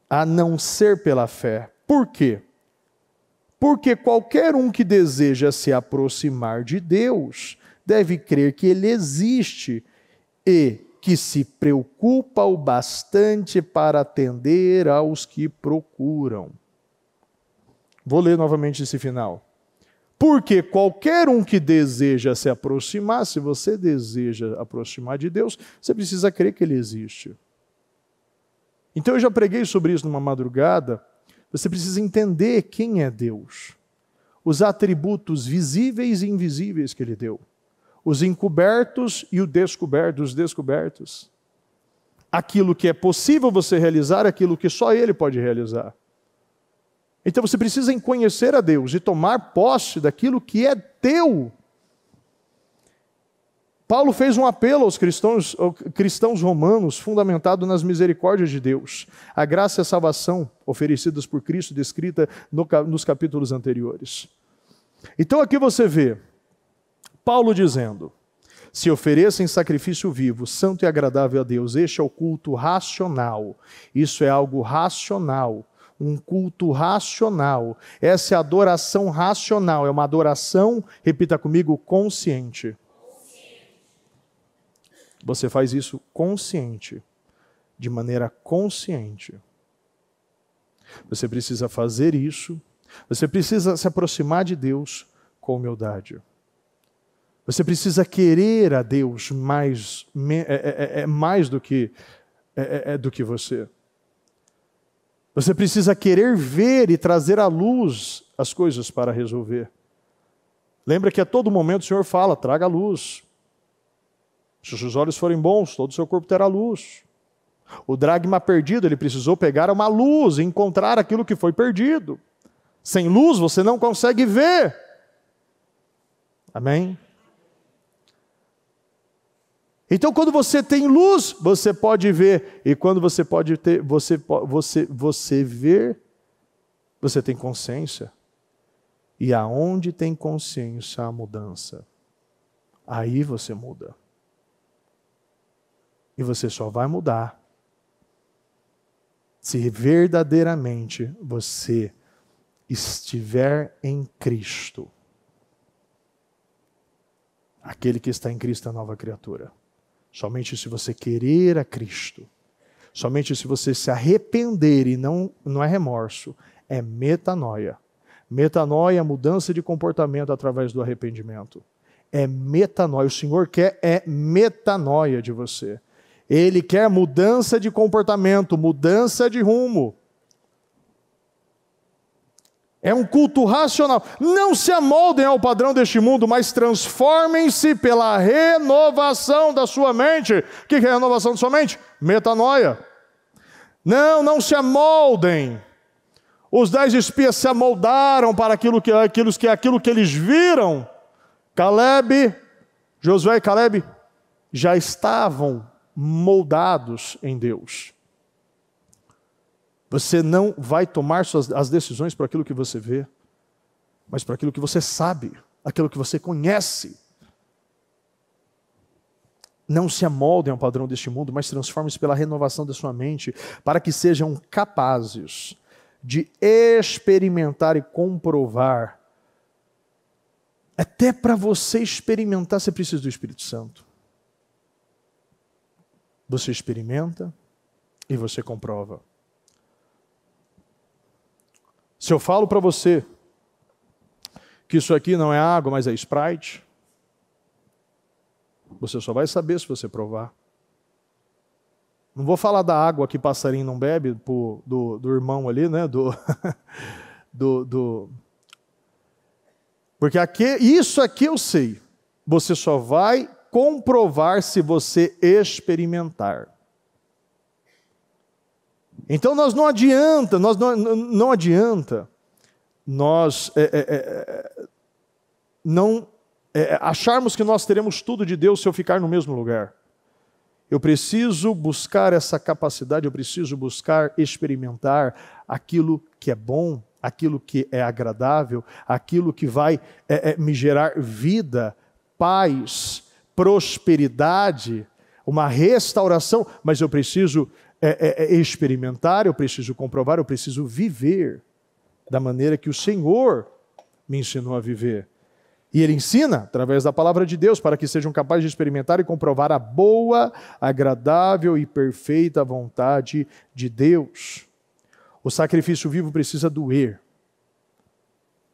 a não ser pela fé. Por quê? Porque qualquer um que deseja se aproximar de Deus deve crer que Ele existe e que se preocupa o bastante para atender aos que procuram. Vou ler novamente esse final. Porque qualquer um que deseja se aproximar, se você deseja aproximar de Deus, você precisa crer que Ele existe. Então eu já preguei sobre isso numa madrugada. Você precisa entender quem é Deus. Os atributos visíveis e invisíveis que Ele deu. Os encobertos e os descobertos. Aquilo que é possível você realizar, aquilo que só Ele pode realizar. Então você precisa conhecer a Deus e tomar posse daquilo que é teu. Paulo fez um apelo aos cristãos romanos, fundamentado nas misericórdias de Deus. A graça e a salvação oferecidas por Cristo, descrita nos capítulos anteriores. Então aqui você vê Paulo dizendo: se ofereça em sacrifício vivo, santo e agradável a Deus. Este é o culto racional. Isso é algo racional. Um culto racional. Essa é a adoração racional. É uma adoração, repita comigo, consciente. Você faz isso consciente. De maneira consciente. Você precisa fazer isso. Você precisa se aproximar de Deus com humildade. Você precisa querer a Deus mais do que você. Você precisa querer ver e trazer à luz as coisas para resolver. Lembra que a todo momento o Senhor fala: traga a luz. Se os seus olhos forem bons, todo o seu corpo terá luz. O dracma perdido, ele precisou pegar uma luz e encontrar aquilo que foi perdido. Sem luz você não consegue ver. Amém? Então, quando você tem luz, você pode ver. E quando você pode ter, você ver, você tem consciência. E aonde tem consciência, há mudança. Aí você muda. E você só vai mudar se verdadeiramente você estiver em Cristo. Aquele que está em Cristo é a nova criatura. Somente se você querer a Cristo, somente se você se arrepender, e não é remorso, é metanoia. Metanoia é mudança de comportamento através do arrependimento. É metanoia. O Senhor quer metanoia de você. Ele quer mudança de comportamento, mudança de rumo. É um culto racional. Não se amoldem ao padrão deste mundo, mas transformem-se pela renovação da sua mente. O que é a renovação da sua mente? Metanoia. Não se amoldem. Os 10 espias se amoldaram para aquilo que eles viram. Josué e Caleb já estavam moldados em Deus. Você não vai tomar as decisões por aquilo que você vê, mas por aquilo que você sabe, aquilo que você conhece. Não se amoldem ao padrão deste mundo, mas transformem-se pela renovação da sua mente, para que sejam capazes de experimentar e comprovar. Até para você experimentar, você precisa do Espírito Santo. Você experimenta e você comprova. Se eu falo para você que isso aqui não é água, mas é Sprite, você só vai saber se você provar. Não vou falar da água que passarinho não bebe, do irmão ali, né? Porque isso aqui eu sei. Você só vai comprovar se você experimentar. Então não adianta nós acharmos que nós teremos tudo de Deus se eu ficar no mesmo lugar. Eu preciso buscar essa capacidade, eu preciso buscar experimentar aquilo que é bom, aquilo que é agradável, aquilo que vai me gerar vida, paz, prosperidade, uma restauração, mas eu preciso experimentar, eu preciso comprovar, eu preciso viver da maneira que o Senhor me ensinou a viver. E Ele ensina através da palavra de Deus para que sejam capazes de experimentar e comprovar a boa, agradável e perfeita vontade de Deus. O sacrifício vivo precisa doer.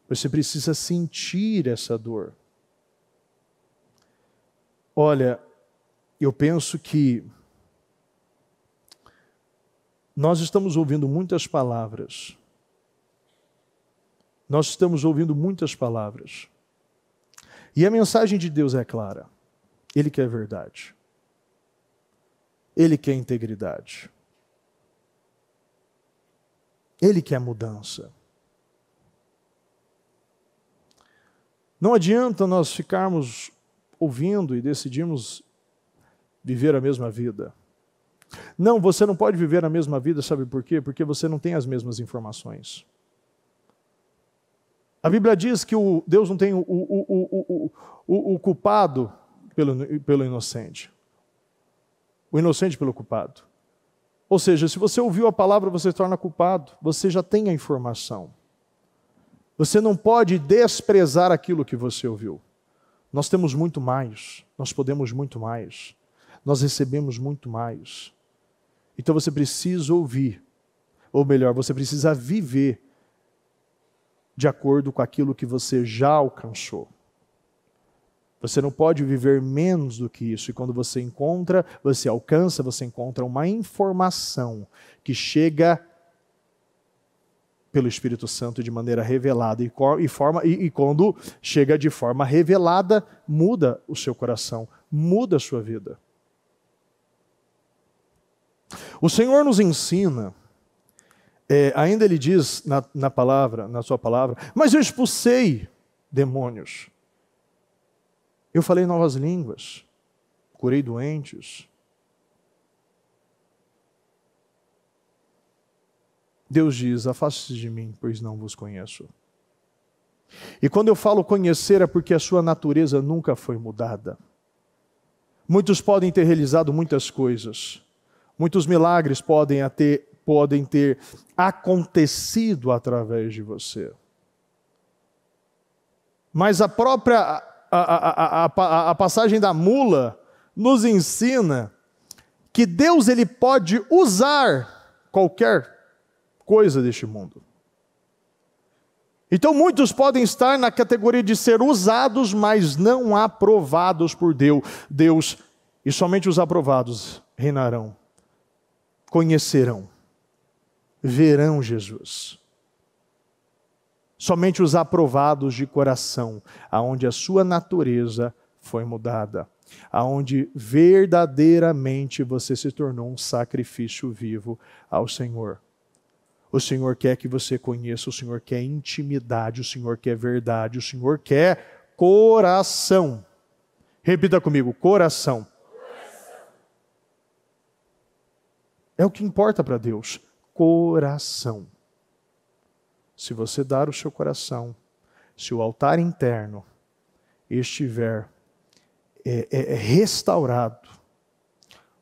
Você precisa sentir essa dor. Olha, eu penso que nós estamos ouvindo muitas palavras. Nós estamos ouvindo muitas palavras. E a mensagem de Deus é clara. Ele quer verdade. Ele quer integridade. Ele quer mudança. Não adianta nós ficarmos ouvindo e decidirmos viver a mesma vida. Não, você não pode viver a mesma vida, sabe por quê? Porque você não tem as mesmas informações. A Bíblia diz que Deus não tem o culpado pelo inocente. O inocente pelo culpado. Ou seja, se você ouviu a palavra, você se torna culpado. Você já tem a informação. Você não pode desprezar aquilo que você ouviu. Nós temos muito mais. Nós podemos muito mais. Nós recebemos muito mais. Então você precisa ouvir. Ou melhor, você precisa viver de acordo com aquilo que você já alcançou. Você não pode viver menos do que isso. E quando você encontra, você alcança, você encontra uma informação que pelo Espírito Santo de maneira revelada. E quando chega de forma revelada, muda o seu coração, muda a sua vida. O Senhor nos ensina, ainda Ele diz na sua palavra, mas eu expulsei demônios. Eu falei novas línguas, curei doentes. Deus diz, afaste-se de mim, pois não vos conheço. E quando eu falo conhecer é porque a sua natureza nunca foi mudada. Muitos podem ter realizado muitas coisas. Muitos milagres podem ter acontecido através de você. Mas a própria a passagem da mula nos ensina que Deus ele pode usar qualquer coisa deste mundo. Então muitos podem estar na categoria de ser usados, mas não aprovados por Deus. E somente os aprovados reinarão, conhecerão, verão Jesus. Somente os aprovados de coração, aonde a sua natureza foi mudada, aonde verdadeiramente você se tornou um sacrifício vivo ao Senhor. O Senhor quer que você conheça, o Senhor quer intimidade, o Senhor quer verdade, o Senhor quer coração. Repita comigo, coração. É o que importa para Deus, coração. Se você dar o seu coração, se o altar interno estiver restaurado,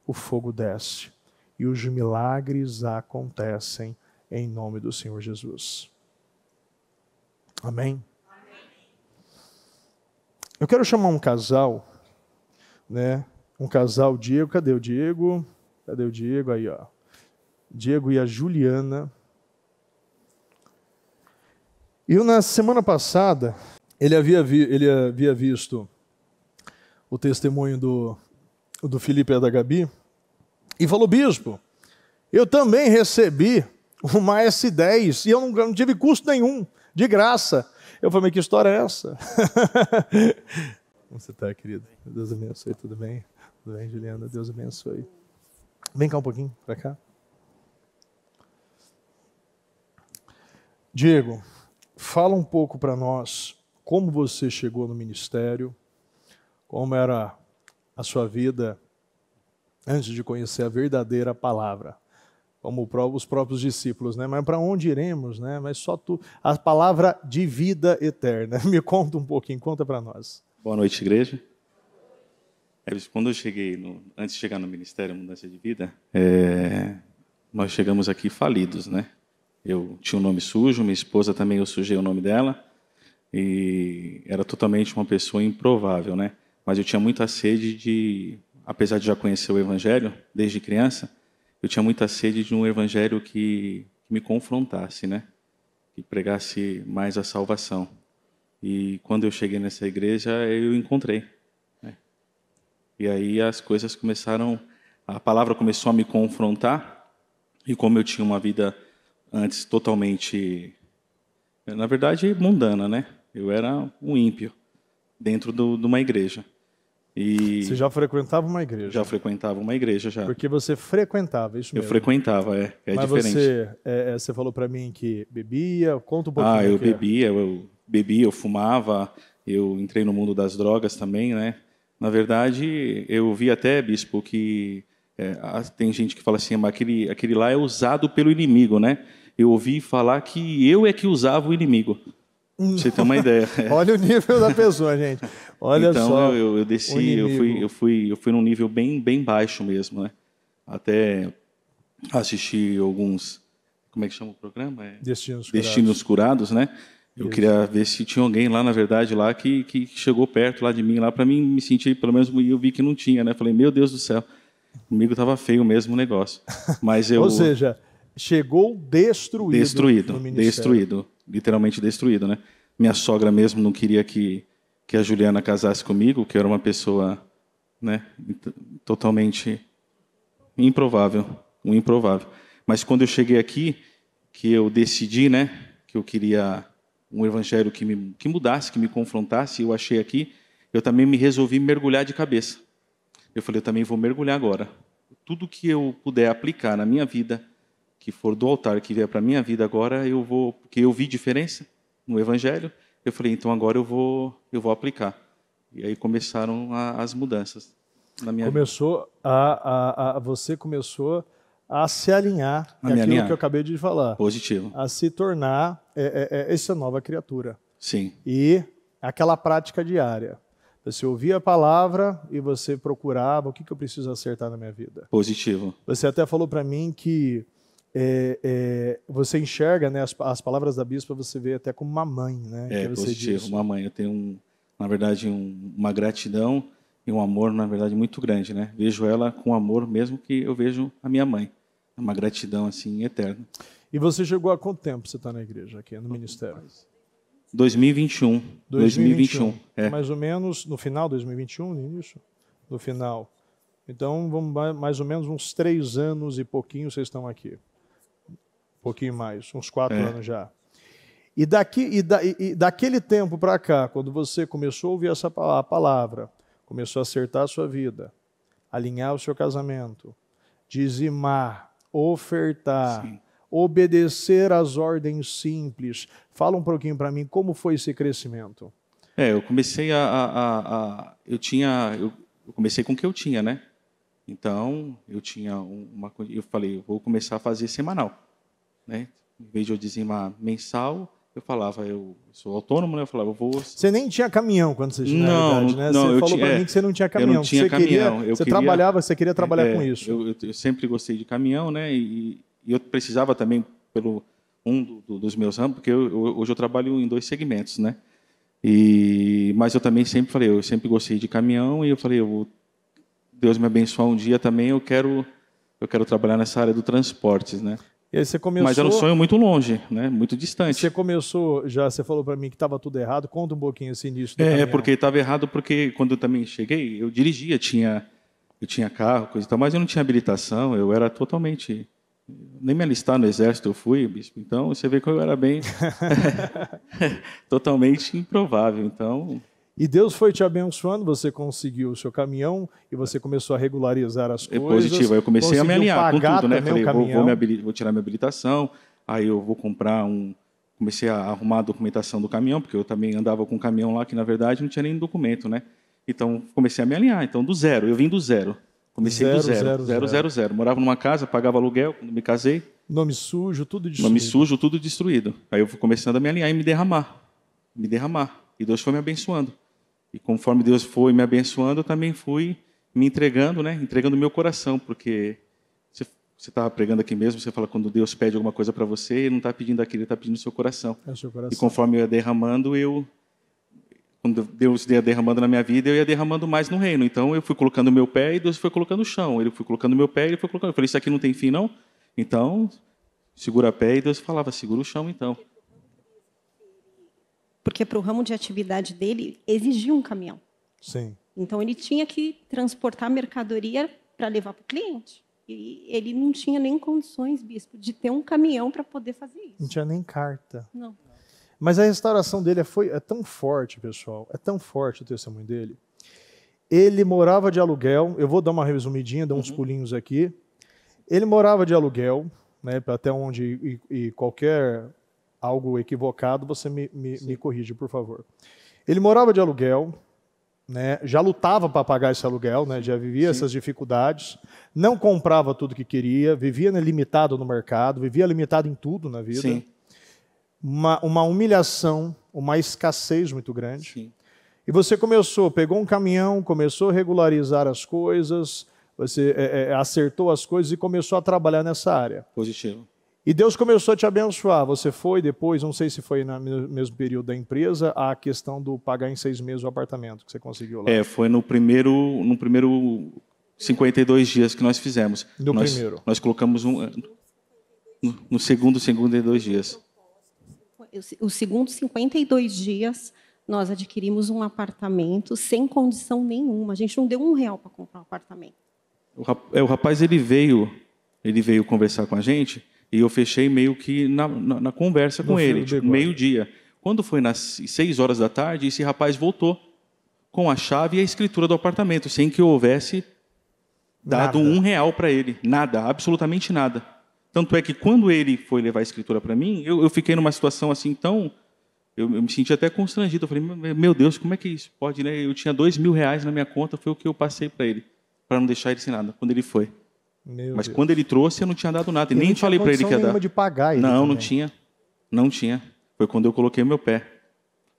o fogo desce e os milagres acontecem em nome do Senhor Jesus. Amém? Eu quero chamar um casal, né? Um casal, Diego, cadê o Diego? Cadê o Diego? Aí, ó. Diego e a Juliana. E na semana passada, ele havia visto o testemunho do Felipe e da Gabi e falou, bispo, eu também recebi uma S10 e eu não tive custo nenhum, de graça. Eu falei, mas que história é essa? Como você está, querido? Deus abençoe, tudo bem? Tudo bem, Juliana? Deus abençoe. Vem cá um pouquinho, para cá. Diego, fala um pouco para nós como você chegou no ministério, como era a sua vida antes de conhecer a verdadeira palavra, como os próprios discípulos, né? Mas para onde iremos, né? Mas só tu, a palavra de vida eterna. Me conta um pouquinho, conta para nós. Boa noite, igreja. Quando eu cheguei, antes de chegar no Ministério Mudança de Vida, nós chegamos aqui falidos, né? Eu tinha um nome sujo, minha esposa também, eu sujei o nome dela, e era totalmente uma pessoa improvável, né? Mas eu tinha muita sede apesar de já conhecer o Evangelho desde criança, eu tinha muita sede de um Evangelho que me confrontasse, né? Que pregasse mais a salvação. E quando eu cheguei nessa igreja, eu encontrei. E aí as coisas começaram, a palavra começou a me confrontar, e como eu tinha uma vida antes totalmente, na verdade, mundana, né? Eu era um ímpio dentro de uma igreja. E Você já frequentava uma igreja? já frequentava uma igreja, já. Porque você frequentava, isso mesmo? Eu frequentava, é Mas diferente. você falou para mim que bebia, conta um pouquinho. Eu bebia, eu fumava, eu entrei no mundo das drogas também, né? Na verdade, eu vi até, bispo, que tem gente que fala assim, mas aquele lá é usado pelo inimigo, né? Eu ouvi falar que eu é que usava o inimigo. Pra você ter uma ideia. Olha o nível da pessoa, gente. Olha então, só. Eu desci, eu fui num nível bem baixo mesmo, né? Até assisti alguns, como é que chama o programa? Destinos Curados, né? Eu queria ver se tinha alguém lá, na verdade, lá que chegou perto lá de mim, lá para mim me sentir, pelo menos, e eu vi que não tinha, né? Falei, meu Deus do céu, comigo estava feio mesmo o negócio. Mas Ou seja, chegou destruído. Destruído, literalmente destruído, né? Minha sogra mesmo não queria que a Juliana casasse comigo, que eu era uma pessoa, né, totalmente improvável, um improvável. Mas quando eu cheguei aqui, que eu decidi, né, que eu queria um evangelho que mudasse, que me confrontasse, eu achei aqui, eu também me resolvi mergulhar de cabeça. Eu falei, eu também vou mergulhar agora. Tudo que eu puder aplicar na minha vida, que for do altar, que vier para a minha vida agora, eu vou, porque eu vi diferença no evangelho, eu falei, então agora eu vou aplicar. E aí começaram as mudanças na minha vida. Você começou a se alinhar com aquilo que eu acabei de falar. Positivo. A se tornar essa nova criatura. Sim. E aquela prática diária. Você ouvia a palavra e você procurava o que eu preciso acertar na minha vida. Positivo. Você até falou para mim que você enxerga, né, as palavras da bispa, você vê até como uma mãe, né? É, positivo, uma mãe. Eu tenho, na verdade, uma gratidão e um amor, na verdade, muito grande, né? Vejo ela com amor mesmo que eu vejo a minha mãe. É uma gratidão, assim, eterna. E você chegou há quanto tempo você está na igreja, aqui no ministério? 2021. 2021. É. Mais ou menos no final de 2021, no início? No final. Então, mais ou menos uns 3 anos e pouquinho vocês estão aqui. Um pouquinho mais, uns 4 anos já. E daquele tempo para cá, quando você começou a ouvir essa palavra, começou a acertar a sua vida, alinhar o seu casamento, dizimar, ofertar, sim, obedecer às ordens simples. Fala um pouquinho para mim como foi esse crescimento. Eu comecei eu comecei com o que eu tinha, né? Então, eu tinha eu falei, eu vou começar a fazer semanal, né? Em vez de eu dizimar mensal, eu falava, eu sou autônomo, né? Eu falava, eu vou... Você nem tinha caminhão quando você tinha, na verdade, né? Você falou para mim que você não tinha caminhão. Eu não tinha caminhão. Você queria trabalhar com isso. Eu sempre gostei de caminhão, né? E eu precisava também, pelo dos meus ramos, porque hoje eu trabalho em 2 segmentos, né? Mas eu também sempre falei, eu sempre gostei de caminhão, e eu falei, Deus me abençoar um dia também, eu quero trabalhar nessa área do transportes, né? E aí você começou... Mas era um sonho muito longe, né? Muito distante. Você começou, você falou para mim que estava tudo errado. Conta um pouquinho esse início do caminhão. Porque estava errado, porque quando eu também cheguei, eu dirigia, eu tinha carro, coisa e tal, mas eu não tinha habilitação, eu era totalmente... Nem me alistar no exército eu fui, bispo. Então, você vê que eu era bem... totalmente improvável, então... E Deus foi te abençoando, você conseguiu o seu caminhão e você começou a regularizar as coisas. Positivo, aí eu comecei a me alinhar com tudo, né? Falei, vou tirar minha habilitação, aí eu vou comprar comecei a arrumar a documentação do caminhão, porque eu também andava com um caminhão lá que, na verdade, não tinha nem documento, né? Então, comecei a me alinhar. Então, do zero, eu vim do zero. Comecei do zero. Morava numa casa, pagava aluguel quando me casei. Nome sujo, tudo destruído. Nome sujo, tudo destruído. Aí eu fui começando a me alinhar e me derramar. E Deus foi me abençoando. E conforme Deus foi me abençoando, eu também fui me entregando, né? Entregando o meu coração, porque você estava pregando aqui mesmo, você fala quando Deus pede alguma coisa para você, Ele não está pedindo aquilo, Ele está pedindo o seu coração. É o seu coração. E conforme eu ia derramando, quando Deus ia derramando na minha vida, eu ia derramando mais no reino. Então eu fui colocando o meu pé e Deus foi colocando o chão. Ele foi colocando o meu pé e Ele foi colocando. Eu falei, isso aqui não tem fim, não? Então, segura o pé, e Deus falava, segura o chão, então. Porque para o ramo de atividade dele, exigia um caminhão. Sim. Então, ele tinha que transportar mercadoria para levar para o cliente. E ele não tinha nem condições, bispo, de ter um caminhão para poder fazer isso. Não tinha nem carta. Não. Mas a restauração dele é tão forte, pessoal, é tão forte o testemunho dele. Ele morava de aluguel, eu vou dar uma resumidinha, dar uns pulinhos aqui. Ele morava de aluguel, né, até onde e qualquer algo equivocado, você me corrige, por favor. Ele morava de aluguel, né, já lutava para pagar esse aluguel, né, já vivia essas dificuldades, não comprava tudo que queria, vivia, né, limitado no mercado, vivia limitado em tudo na vida. Sim. Uma humilhação, uma escassez muito grande. Sim. E você pegou um caminhão, começou a regularizar as coisas, você acertou as coisas e começou a trabalhar nessa área. Positivo. E Deus começou a te abençoar. Você foi depois, não sei se foi no mesmo período da empresa, a questão do pagar em 6 meses o apartamento que você conseguiu lá. Foi no primeiro 52 dias que nós fizemos. Primeiro. Nós colocamos no segundo 52 dias. Os segundos 52 dias, nós adquirimos um apartamento sem condição nenhuma. A gente não deu R$1 para comprar um apartamento. O rapaz, ele veio conversar com a gente e eu fechei meio que na conversa com ele, tipo, meio-dia. Quando foi nas 6 horas da tarde, esse rapaz voltou com a chave e a escritura do apartamento, sem que eu houvesse dado R$1 para ele. Nada, absolutamente nada. Tanto é que quando ele foi levar a escritura para mim, eu fiquei numa situação assim tão... Eu me senti até constrangido. Eu falei, meu Deus, como é que isso pode, né? Eu tinha R$2.000 na minha conta, foi o que eu passei para ele, para não deixar ele sem nada, quando ele foi. Mas quando ele trouxe, eu não tinha dado nada. E nem falei para ele que ia dar. De pagar ele não, também. não tinha. Não tinha. Foi quando eu coloquei o meu pé.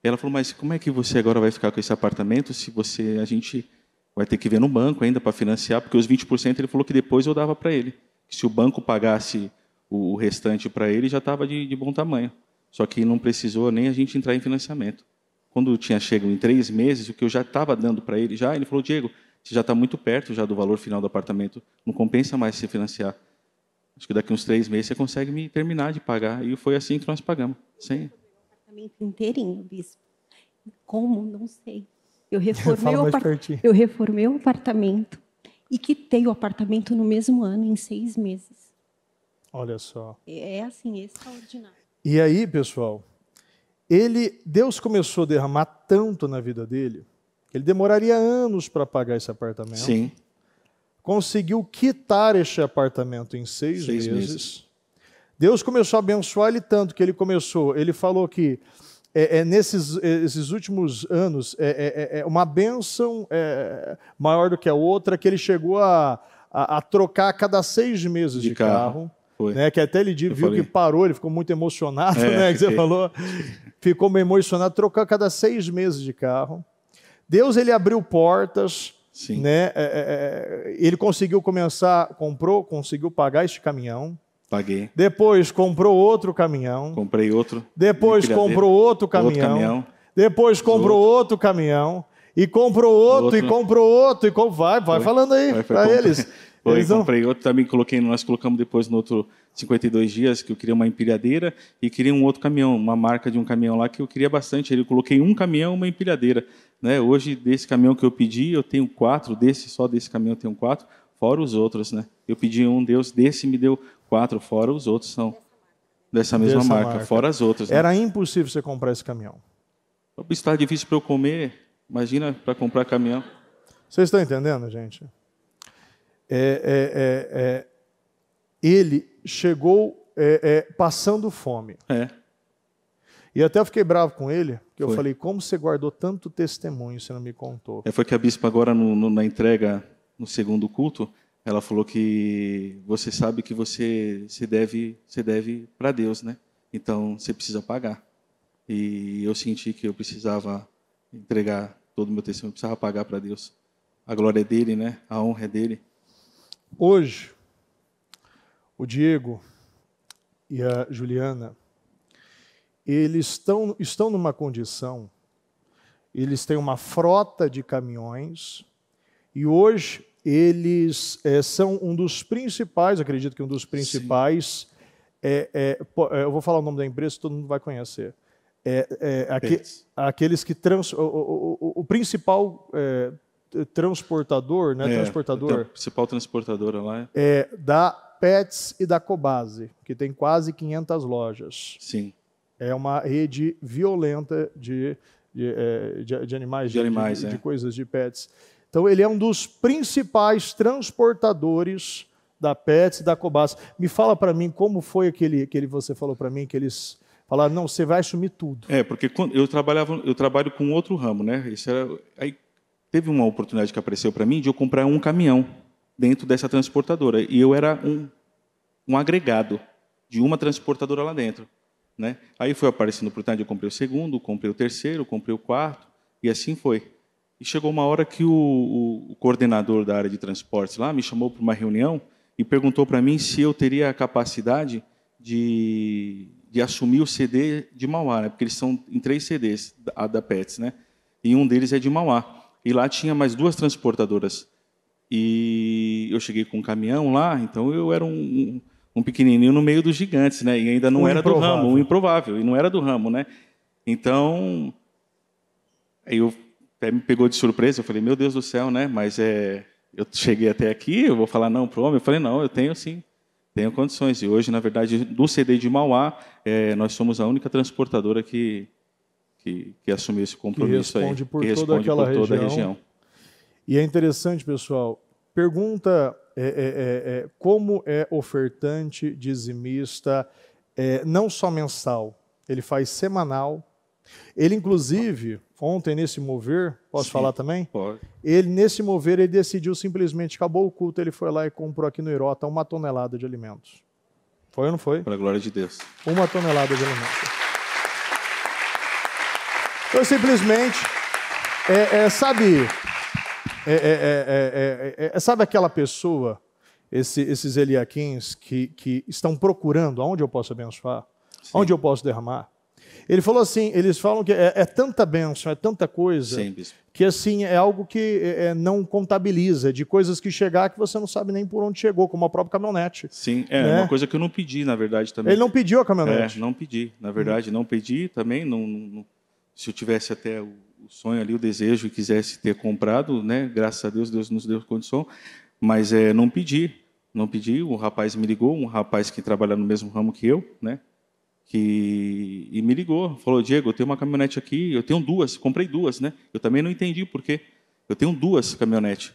E ela falou, mas como é que você agora vai ficar com esse apartamento se a gente vai ter que ver no banco ainda para financiar? Porque os 20% ele falou que depois eu dava para ele. Se o banco pagasse o restante para ele, já estava de bom tamanho. Só que não precisou nem a gente entrar em financiamento. Quando tinha chegado em 3 meses, o que eu já estava dando para ele, ele falou, Diego, você já está muito perto já do valor final do apartamento, não compensa mais se financiar. Acho que daqui uns 3 meses você consegue me terminar de pagar. E foi assim que nós pagamos. Sim. O apartamento inteirinho, bispo. Como? Não sei. Eu reformei o apartamento e quitei o apartamento no mesmo ano, em 6 meses. Olha só. É assim, extraordinário. E aí, pessoal, Deus começou a derramar tanto na vida dele, que ele demoraria anos para pagar esse apartamento. Sim. Conseguiu quitar este apartamento em 6 meses. Deus começou a abençoar ele tanto que ele falou que nesses últimos anos uma bênção maior do que a outra, que ele chegou a trocar a cada 6 meses de carro. Né, que até ele viu que parou, ele ficou muito emocionado, né, que você falou, ficou meio emocionado, trocou a cada 6 meses de carro. Deus, ele abriu portas, né, ele conseguiu conseguiu pagar este caminhão. Paguei. Depois comprou outro caminhão. Comprei outro. Depois comprou outro caminhão. Depois comprou outro caminhão. E comprou outro, e comprou outro, vai falando aí para eles. Comprei outro também, nós colocamos depois no outro 52 dias, que eu queria uma empilhadeira e queria um outro caminhão, uma marca de um caminhão lá que eu queria bastante. Eu coloquei um caminhão e uma empilhadeira. Né? Hoje, desse caminhão que eu pedi, eu tenho 4, só desse caminhão eu tenho 4, fora os outros. Né? Eu pedi um, Deus desse me deu 4, fora os outros são dessa mesma marca, fora as outras. Né? Era impossível você comprar esse caminhão. Está difícil para eu comer, imagina para comprar caminhão. Vocês estão entendendo, gente? Ele chegou passando fome. E até eu fiquei bravo com ele, porque eu falei, como você guardou tanto testemunho, você não me contou? Foi que a bispa agora, na entrega, no segundo culto, ela falou que você sabe que você deve para Deus, né? Então, você precisa pagar. E eu senti que eu precisava entregar todo o meu testemunho, eu precisava pagar para Deus. A glória é dele, né? A honra é dele. Hoje, o Diego e a Juliana, eles estão numa condição, eles têm uma frota de caminhões, e hoje eles são um dos principais, acredito que um dos principais, eu vou falar o nome da empresa, todo mundo vai conhecer. Aqueles que o principal transportador, né? A principal transportadora lá da Pets e da Cobase, que tem quase 500 lojas. Sim. É uma rede violenta de animais, de coisas de pets. Então, ele é um dos principais transportadores da Pets e da Cobase. Me fala para mim como foi você falou para mim, que eles falaram, não, você vai assumir tudo. Porque quando eu trabalho com outro ramo, né? Aí teve uma oportunidade que apareceu para mim de eu comprar um caminhão dentro dessa transportadora. E eu era um agregado de uma transportadora lá dentro, né? Aí foi aparecendo a oportunidade, eu comprei o segundo, comprei o terceiro, comprei o quarto, e assim foi. E chegou uma hora que o coordenador da área de transportes lá me chamou para uma reunião e perguntou para mim se eu teria a capacidade de assumir o CD de Mauá, né? Porque eles são em 3 CDs da Pets, né? E um deles é de Mauá. E lá tinha mais 2 transportadoras. E eu cheguei com um caminhão lá, então eu era um pequenininho no meio dos gigantes, né? E ainda não era do ramo, um improvável, e não era do ramo, né? Então, aí eu até me pegou de surpresa, eu falei, meu Deus do céu, né? Mas eu cheguei até aqui, eu vou falar não para o homem? Eu falei, não, eu tenho sim, tenho condições. E hoje, na verdade, do CD de Mauá, nós somos a única transportadora que assumiu esse compromisso, que responde por toda a região. E é interessante, pessoal, pergunta como é ofertante, dizimista, não só mensal, ele faz semanal. Ele, inclusive, ontem nesse mover, posso falar também? Pode. Ele, nesse mover, ele decidiu simplesmente, acabou o culto, ele foi lá e comprou aqui no Irota 1 tonelada de alimentos. Foi ou não foi? Para a glória de Deus. 1 tonelada de alimentos. Então, simplesmente, sabe aquela pessoa, esses Eliaquins, que estão procurando aonde eu posso abençoar, sim, onde eu posso derramar? Ele falou assim, eles falam que é tanta bênção, é tanta coisa, sim, que assim, é algo que não contabiliza, de coisas que chegar que você não sabe nem por onde chegou, como a própria caminhonete. Sim, né? Uma coisa que eu não pedi, na verdade, também. Ele não pediu a caminhonete? Não pedi, na verdade, não pedi também, não, se eu tivesse até o sonho ali, o desejo, e quisesse ter comprado, né? Graças a Deus, Deus nos deu condição, mas não pedi, o rapaz me ligou, um rapaz que trabalha no mesmo ramo que eu, né? E me ligou, falou, Diego, eu tenho uma caminhonete aqui, eu tenho 2, comprei 2, né? Eu também não entendi por quê. Eu tenho 2 caminhonetes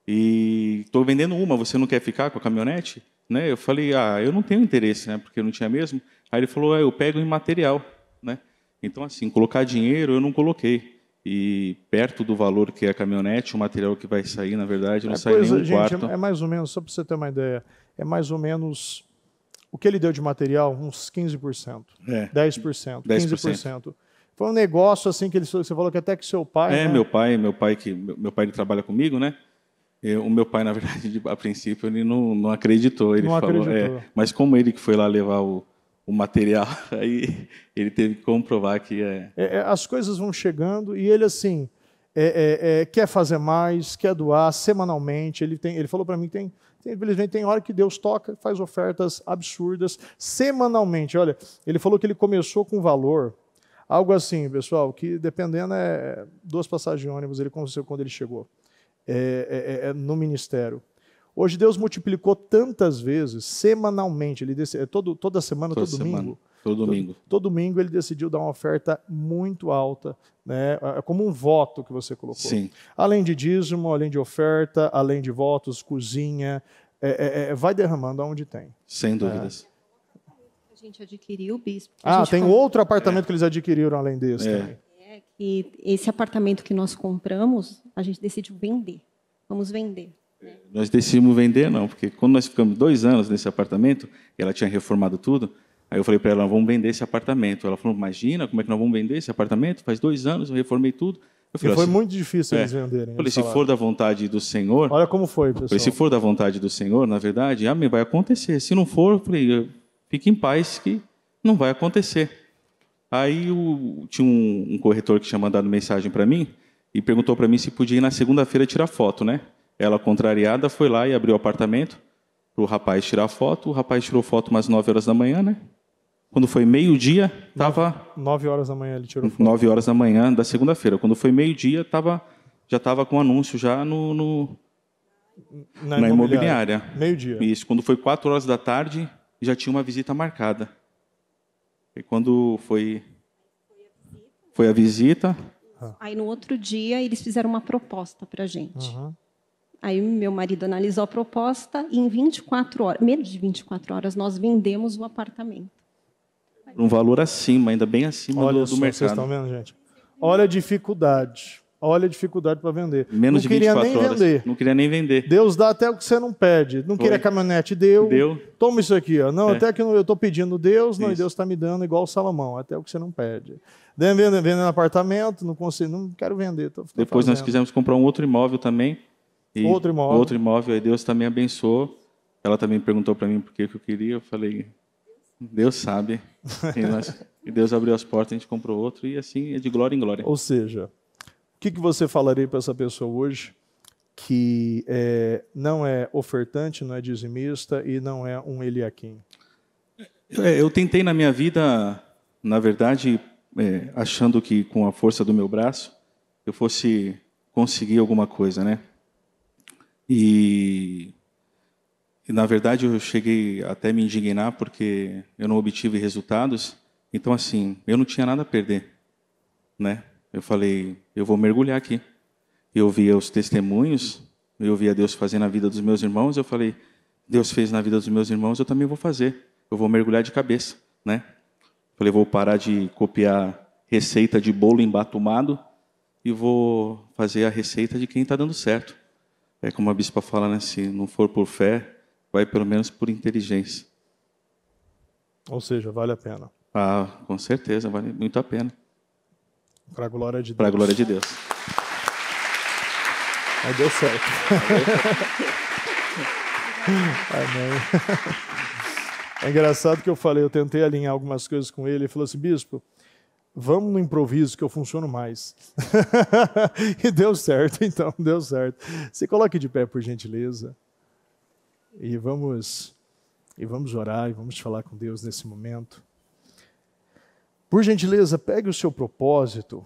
e estou vendendo uma, você não quer ficar com a caminhonete? Né? Eu falei, eu não tenho interesse, né? Porque eu não tinha mesmo. Aí ele falou, eu pego em material, né? Então, assim, colocar dinheiro eu não coloquei. E perto do valor que é a caminhonete, o material que vai sair, na verdade, não sai nem um quarto. É mais ou menos, só para você ter uma ideia, é mais ou menos... O que ele deu de material? Uns 15%. 10%. 15%. Foi um negócio assim que você falou que até que seu pai... né? Meu pai ele trabalha comigo, né? O meu pai, na verdade, a princípio, ele não acreditou. Ele falou, mas como ele que foi lá levar o material, aí ele teve que comprovar que as coisas vão chegando e ele, assim, quer fazer mais, quer doar semanalmente. Ele falou para mim que simplesmente tem hora que Deus toca, faz ofertas absurdas semanalmente. Olha, ele falou que ele começou com valor, algo assim, pessoal, que dependendo 2 passagens de ônibus, ele conseguiu quando ele chegou no ministério. Hoje Deus multiplicou tantas vezes, semanalmente, ele toda semana, todo domingo. Todo domingo ele decidiu dar uma oferta muito alta, né? Como um voto que você colocou. Sim. Além de dízimo, além de oferta, além de votos, cozinha, vai derramando aonde tem. Sem dúvidas. A gente adquiriu, bispo. Tem outro apartamento que eles adquiriram além desse também. Que esse apartamento que nós compramos, a gente decidiu vender. Vamos vender. Nós decidimos vender, não, porque quando nós ficamos 2 anos nesse apartamento, e ela tinha reformado tudo, aí eu falei para ela, vamos vender esse apartamento. Ela falou, imagina, como é que nós vamos vender esse apartamento? Faz 2 anos, eu reformei tudo. E foi muito difícil eles venderem. Eu falei, se for da vontade do Senhor... Olha como foi, pessoal. Eu falei, se for da vontade do Senhor, na verdade, amém, vai acontecer. Se não for, eu falei, fique em paz que não vai acontecer. Aí tinha um corretor que tinha mandado mensagem para mim e perguntou para mim se podia ir na segunda-feira tirar foto, né? Ela, contrariada, foi lá e abriu o apartamento para o rapaz tirar foto. O rapaz tirou foto umas 9 horas da manhã, né? Quando foi meio-dia, estava... 9 horas da manhã ele tirou foto. 9 horas da manhã da segunda-feira. Quando foi meio-dia, já estava com anúncio já na imobiliária. Meio-dia. Isso. Quando foi 4 horas da tarde, já tinha uma visita marcada. E quando foi a visita... Aí no outro dia eles fizeram uma proposta para a gente. Aí meu marido analisou a proposta e em 24 horas, menos de 24 horas, nós vendemos o apartamento. Um valor acima, ainda bem acima do mercado. Vocês estão vendo, gente? Olha a dificuldade. Olha a dificuldade para vender. Menos de 24 horas. Vender. Não queria nem vender. Deus dá até o que você não pede. Não queria caminhonete, deu. Toma isso aqui. Ó. Não, até que eu estou pedindo Deus, não, e Deus está me dando igual o Salomão, até o que você não pede. Vendendo apartamento, não consigo, não quero vender. Depois nós quisemos comprar um outro imóvel também. Outro imóvel, aí Deus também abençoou. Ela também perguntou para mim por que eu queria, eu falei, Deus sabe. E Deus abriu as portas, a gente comprou outro, e assim é de glória em glória. Ou seja, o que você falaria para essa pessoa hoje que não é ofertante, não é dizimista e não é um Eliaquim? Eu tentei na minha vida, na verdade, achando que com a força do meu braço eu fosse conseguir alguma coisa, né? E na verdade eu cheguei até a me indignar porque eu não obtive resultados. Então assim, eu não tinha nada a perder, né? Eu falei, eu vou mergulhar aqui. Eu via os testemunhos, eu via Deus fazer na vida dos meus irmãos. Eu falei, Deus fez na vida dos meus irmãos, eu também vou fazer. Eu vou mergulhar de cabeça, né? Falei, vou parar de copiar receita de bolo embatumado e vou fazer a receita de quem está dando certo. É como a bispa fala, né? Se não for por fé, vai pelo menos por inteligência. Ou seja, vale a pena. Com certeza, vale muito a pena. Para a glória de Deus. Para a glória de Deus. Aí deu certo. Amém. É engraçado que eu tentei alinhar algumas coisas com ele. Ele falou assim, bispo, vamos no improviso que eu funciono mais. E deu certo, então, deu certo. Se coloque de pé, por gentileza. E vamos orar e vamos falar com Deus nesse momento. Por gentileza, pegue o seu propósito.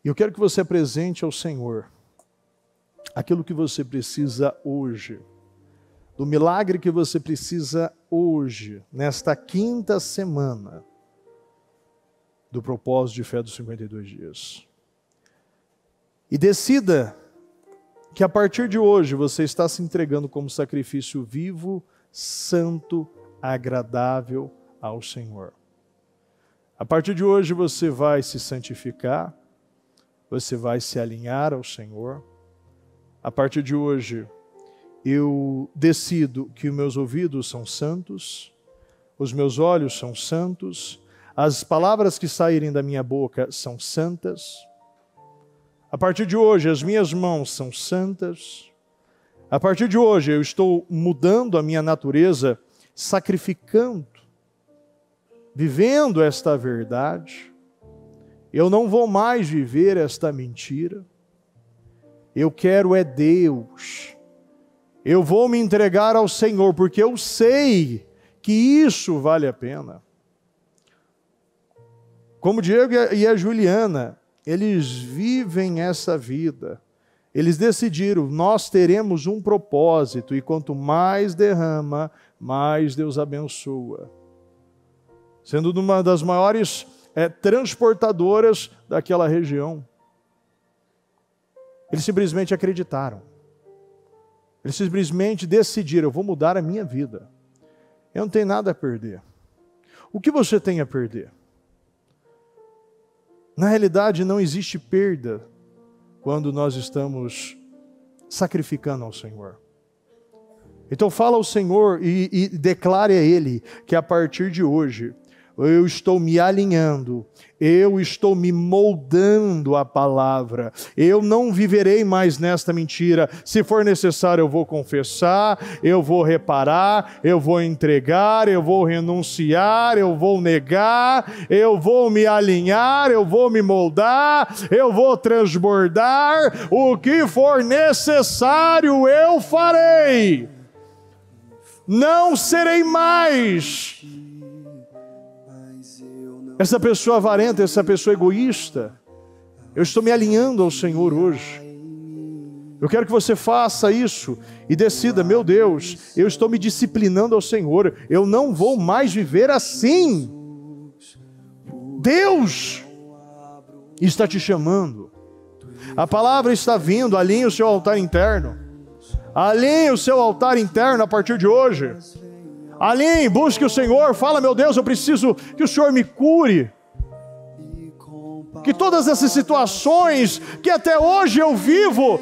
E eu quero que você apresente ao Senhor aquilo que você precisa hoje. Do milagre que você precisa hoje, nesta quinta semana do propósito de fé dos 52 dias. E decida que a partir de hoje você está se entregando como sacrifício vivo, santo, agradável ao Senhor. A partir de hoje você vai se santificar, você vai se alinhar ao Senhor. A partir de hoje eu decido que os meus ouvidos são santos, os meus olhos são santos, as palavras que saírem da minha boca são santas. A partir de hoje as minhas mãos são santas. A partir de hoje eu estou mudando a minha natureza, sacrificando, vivendo esta verdade. Eu não vou mais viver esta mentira. Eu quero Deus. Eu vou me entregar ao Senhor, porque eu sei que isso vale a pena. Como o Diego e a Juliana, eles vivem essa vida. Eles decidiram, nós teremos um propósito, e quanto mais derrama, mais Deus abençoa. Sendo uma das maiores transportadoras daquela região. Eles simplesmente acreditaram. Eles simplesmente decidiram, eu vou mudar a minha vida. Eu não tenho nada a perder. O que você tem a perder? Na realidade, não existe perda quando nós estamos sacrificando ao Senhor. Então fala ao Senhor e declare a Ele que a partir de hoje eu estou me alinhando, eu estou me moldando à palavra. Eu não viverei mais nesta mentira. Se for necessário, eu vou confessar, eu vou reparar, eu vou entregar, eu vou renunciar, eu vou negar, eu vou me alinhar, eu vou me moldar, eu vou transbordar. O que for necessário, eu farei. Não serei mais essa pessoa avarenta, essa pessoa egoísta. Eu estou me alinhando ao Senhor hoje. Eu quero que você faça isso e decida: meu Deus, eu estou me disciplinando ao Senhor, eu não vou mais viver assim. Deus está te chamando. A palavra está vindo. Alinhe o seu altar interno. Alinhe o seu altar interno a partir de hoje. Alinhe, busque o Senhor, fala: meu Deus, eu preciso que o Senhor me cure. Que todas essas situações que até hoje eu vivo,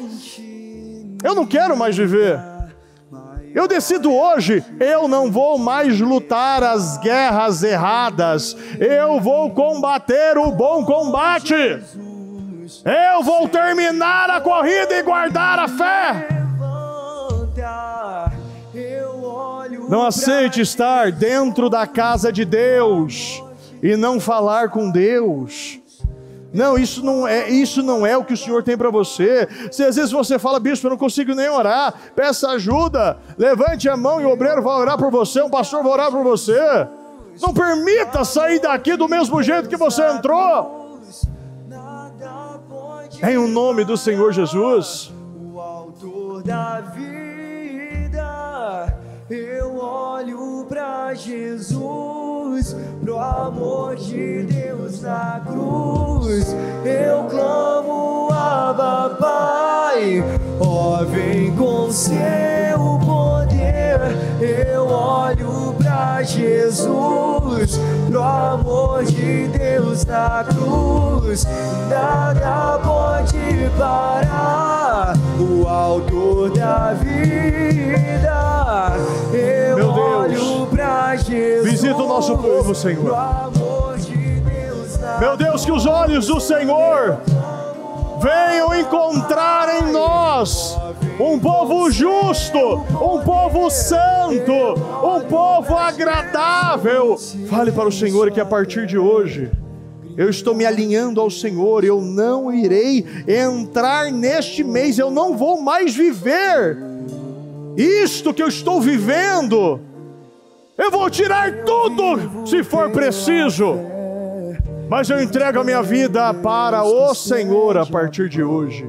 eu não quero mais viver. Eu decido hoje, eu não vou mais lutar as guerras erradas. Eu vou combater o bom combate. Eu vou terminar a corrida e guardar a fé. Não aceite estar dentro da casa de Deus e não falar com Deus. Não, isso não é o que o Senhor tem para você. Se às vezes você fala: bispo, eu não consigo nem orar, peça ajuda, levante a mão e o obreiro vai orar por você, um pastor vai orar por você. Não permita sair daqui do mesmo jeito que você entrou. Em o nome do Senhor Jesus. O autor da vida, eu olho para Jesus, pro amor de Deus na cruz. Eu clamo: Abba, Pai, ó, vem com seu poder. Eu olho para Jesus, pro amor de Deus na cruz. Nada pode parar o autor da vida. Eu olho para Jesus. Visita o nosso povo, Senhor. Meu Deus, que os olhos do Senhor venham encontrar em nós um povo justo, um povo santo, um povo agradável. Fale para o Senhor que a partir de hoje eu estou me alinhando ao Senhor. Eu não irei entrar neste mês, eu não vou mais viver isto que eu estou vivendo. Eu vou tirar tudo se for preciso, mas eu entrego a minha vida para o Senhor a partir de hoje.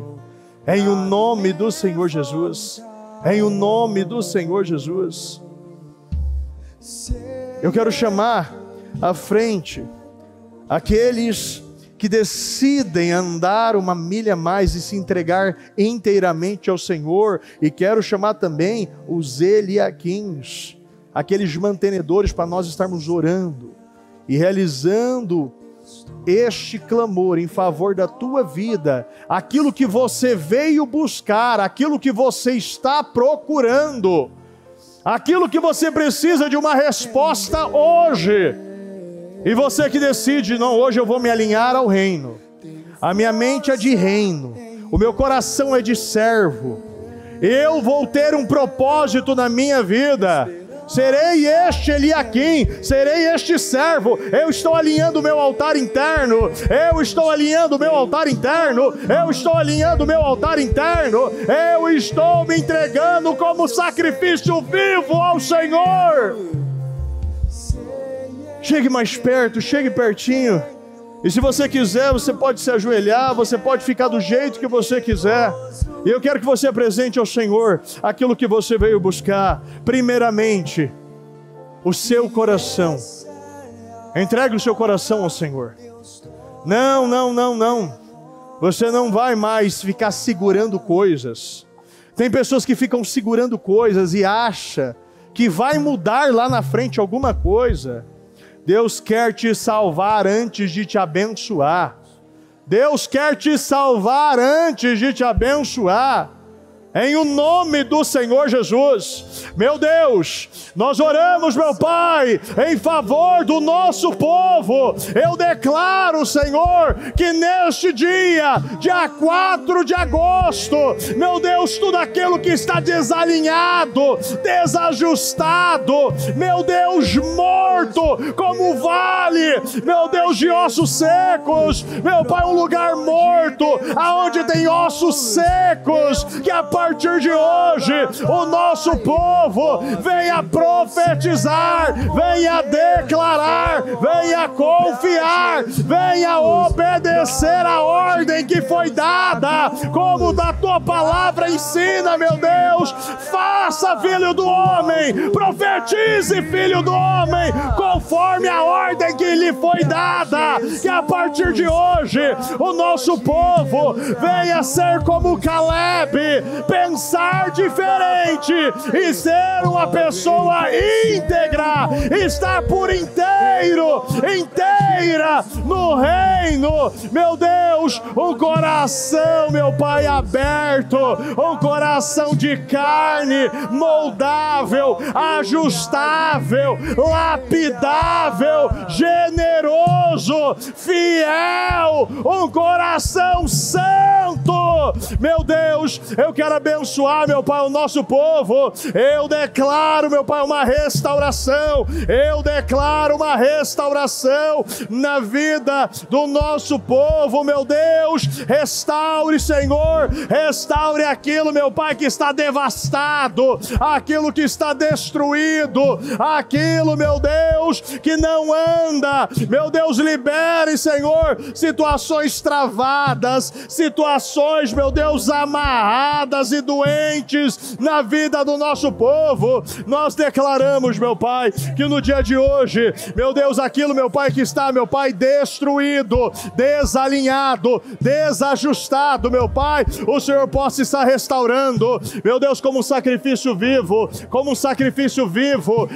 Em o nome do Senhor Jesus. Em o nome do Senhor Jesus. Eu quero chamar à frente aqueles que decidem andar uma milha a mais e se entregar inteiramente ao Senhor. E quero chamar também os Eliaquins, aqueles mantenedores, para nós estarmos orando e realizando este clamor em favor da tua vida, aquilo que você veio buscar, aquilo que você está procurando, aquilo que você precisa de uma resposta hoje. E você que decide: não, hoje eu vou me alinhar ao reino, a minha mente é de reino, o meu coração é de servo, eu vou ter um propósito na minha vida. Serei este Eliaquim, serei este servo. Eu estou alinhando o meu altar interno. Eu estou alinhando o meu altar interno. Eu estou alinhando o meu altar interno. Eu estou me entregando como sacrifício vivo ao Senhor. Chegue mais perto, chegue pertinho. E se você quiser, você pode se ajoelhar, você pode ficar do jeito que você quiser. E eu quero que você apresente ao Senhor aquilo que você veio buscar. Primeiramente, o seu coração. Entregue o seu coração ao Senhor. Não. Você não vai mais ficar segurando coisas. Tem pessoas que ficam segurando coisas e acham que vai mudar lá na frente alguma coisa. Deus quer te salvar antes de te abençoar. Deus quer te salvar antes de te abençoar. Em o nome do Senhor Jesus. Meu Deus, nós oramos, meu Pai, em favor do nosso povo. Eu declaro, Senhor, que neste dia 4 de agosto, meu Deus, tudo aquilo que está desalinhado, desajustado, meu Deus, morto, como vale, meu Deus, de ossos secos, meu Pai, um lugar morto, aonde tem ossos secos, que a partir de hoje, o nosso povo venha profetizar, venha declarar, venha confiar, venha obedecer a ordem que foi dada, como da tua palavra ensina, meu Deus. Faça, filho do homem, profetize, filho do homem, conforme a ordem que lhe foi dada, que a partir de hoje, o nosso povo venha ser como Caleb, pensar diferente e ser uma pessoa íntegra, estar por inteira no reino, meu Deus, um coração, meu Pai, aberto, um coração de carne, moldável, ajustável, lapidável, generoso, fiel, um coração santo. Meu Deus, eu quero abençoar, meu Pai, o nosso povo. Eu declaro, meu Pai, uma restauração. Eu declaro uma restauração na vida do nosso povo, meu Deus. Restaure, Senhor, restaure aquilo, meu Pai, que está devastado, aquilo que está destruído, aquilo, meu Deus, que não anda. Meu Deus, libere, Senhor, situações travadas, situações, meu Deus, amarradas e doentes na vida do nosso povo. Nós declaramos, meu Pai, que no dia de hoje, meu Deus, aquilo, meu Pai, que está, meu Pai, destruído, desalinhado, desajustado, meu Pai, o Senhor possa estar restaurando, meu Deus, como um sacrifício vivo,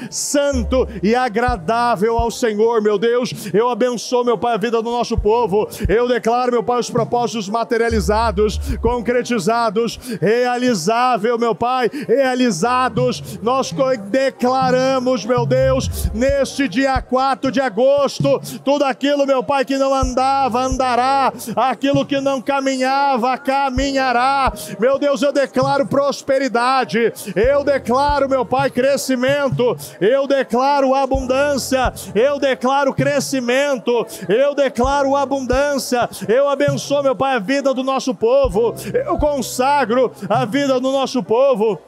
santo e agradável ao Senhor, meu Deus. Eu abençoo, meu Pai, a vida do nosso povo. Eu declaro, meu Pai, os propósitos materializados, concretizados, realizável, meu Pai, realizados. Nós declaramos, meu Deus, neste dia 4 de agosto, tudo aquilo, meu Pai, que não andava, andará, aquilo que não caminhava, caminhará. Meu Deus, eu declaro prosperidade, eu declaro, meu Pai, crescimento, eu declaro abundância, eu declaro crescimento, eu declaro abundância. Eu abençoo, meu Pai, a vida do nosso povo, eu consagro a vida do nosso povo.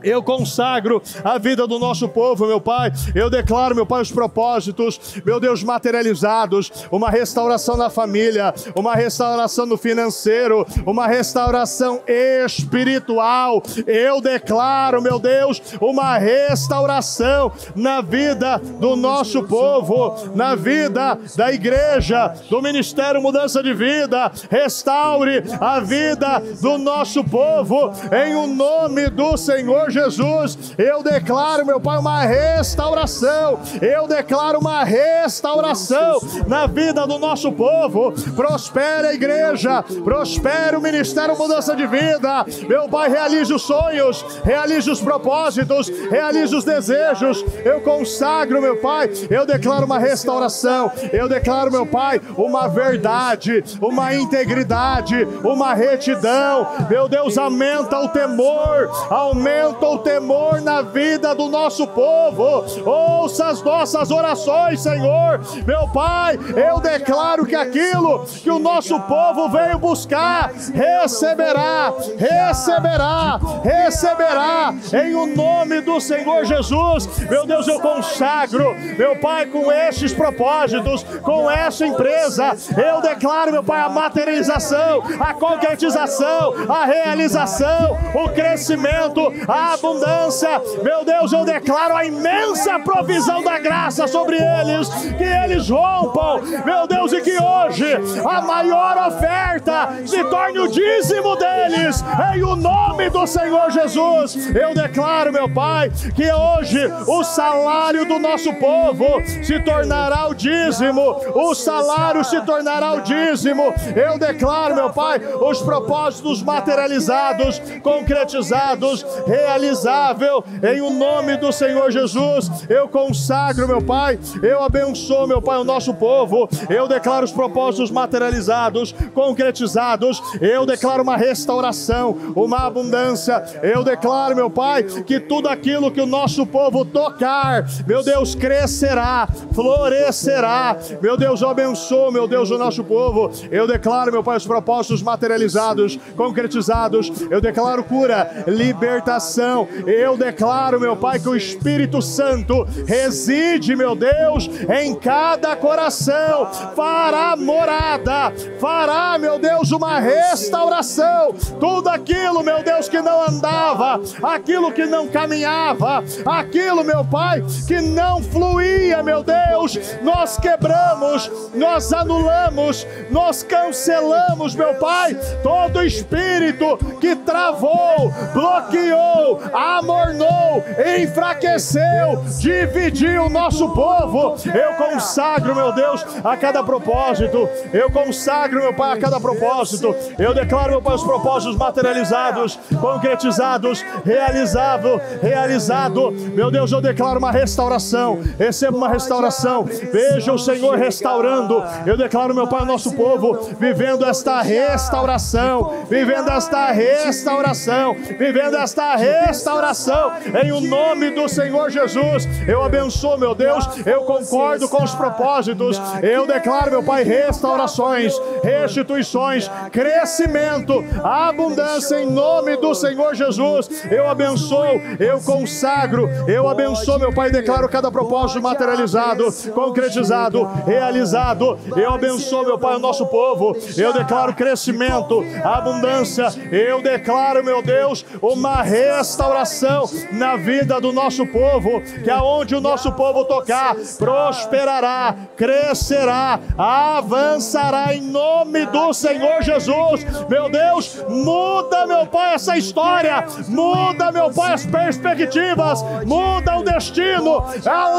Eu consagro a vida do nosso povo, meu Pai. Eu declaro, meu Pai, os propósitos, meu Deus, materializados. Uma restauração na família, uma restauração no financeiro, uma restauração espiritual. Eu declaro, meu Deus, uma restauração na vida do nosso povo, na vida da igreja, do Ministério Mudança de Vida. Restaure a vida do nosso povo, em o nome do Senhor Jesus. Eu declaro, meu Pai, uma restauração. Eu declaro uma restauração na vida do nosso povo. Prospere a igreja, prospere o Ministério Mudança de Vida. Meu Pai, realize os sonhos, realize os propósitos, realize os desejos. Eu consagro, meu Pai, eu declaro uma restauração. Eu declaro, meu Pai, uma verdade, uma integridade, uma retidão. Meu Deus, aumenta o temor na vida do nosso povo. Ouça as nossas orações, Senhor. Meu Pai, eu declaro que aquilo que o nosso povo veio buscar, receberá, em o nome do Senhor Jesus. Meu Deus, eu consagro, meu Pai, com estes propósitos, com essa empresa, eu declaro, meu Pai, a materialização, a concretização, a realização, o crescimento, a abundância. Meu Deus, eu declaro a imensa provisão da graça sobre eles, que eles rompam, meu Deus, e que hoje a maior oferta se torne o dízimo deles, em o nome do Senhor Jesus. Eu declaro, meu Pai, que hoje o salário do nosso povo se tornará o dízimo, o salário se tornará o dízimo. Eu declaro, meu Pai, os propósitos materializados, concretizados, realizável, em o nome do Senhor Jesus. Eu consagro, meu Pai, eu abençoo, meu Pai, o nosso povo. Eu declaro os propósitos materializados, concretizados. Eu declaro uma restauração, uma abundância. Eu declaro, meu Pai, que tudo aquilo que o nosso povo tocar, meu Deus, crescerá, florescerá. Meu Deus, eu abençoo, meu Deus, o nosso povo. Eu declaro, meu Pai, os propósitos materializados, concretizados. Eu declaro cura, libertação. Eu declaro, meu Pai, que o Espírito Santo reside, meu Deus, em cada coração, fará morada, fará, meu Deus, uma restauração. Tudo aquilo, meu Deus, que não andava, aquilo que não caminhava, aquilo, meu Pai, que não fluía, meu Deus, nós quebramos, nós anulamos, nós cancelamos, meu Pai, todo espírito que travou, bloqueou, amornou, enfraqueceu, dividiu o nosso povo. Eu consagro, meu Deus, a cada propósito. Eu consagro, meu Pai, a cada propósito. Eu declaro, meu Pai, os propósitos materializados, concretizados, realizado. Meu Deus, eu declaro uma restauração. Receba uma restauração. Veja o Senhor restaurando. Eu declaro, meu Pai, o nosso povo vivendo esta restauração, vivendo esta restauração, vivendo esta restauração, em o nome do Senhor Jesus. Eu abençoo, meu Deus, eu concordo com os propósitos. Eu declaro, meu Pai, restaurações, restituições, crescimento, abundância, em nome do Senhor Jesus. Eu abençoo, eu consagro, eu abençoo, meu Pai, declaro cada propósito materializado, concretizado, realizado. Eu abençoo, meu Pai, o nosso povo. Eu declaro crescimento, abundância. Eu declaro, meu Deus, uma restauração na vida do nosso povo, que aonde o nosso povo tocar, prosperará, crescerá, avançará, em nome do Senhor Jesus. Meu Deus, muda, meu Pai, essa história, muda, meu Pai, as perspectivas, muda o destino,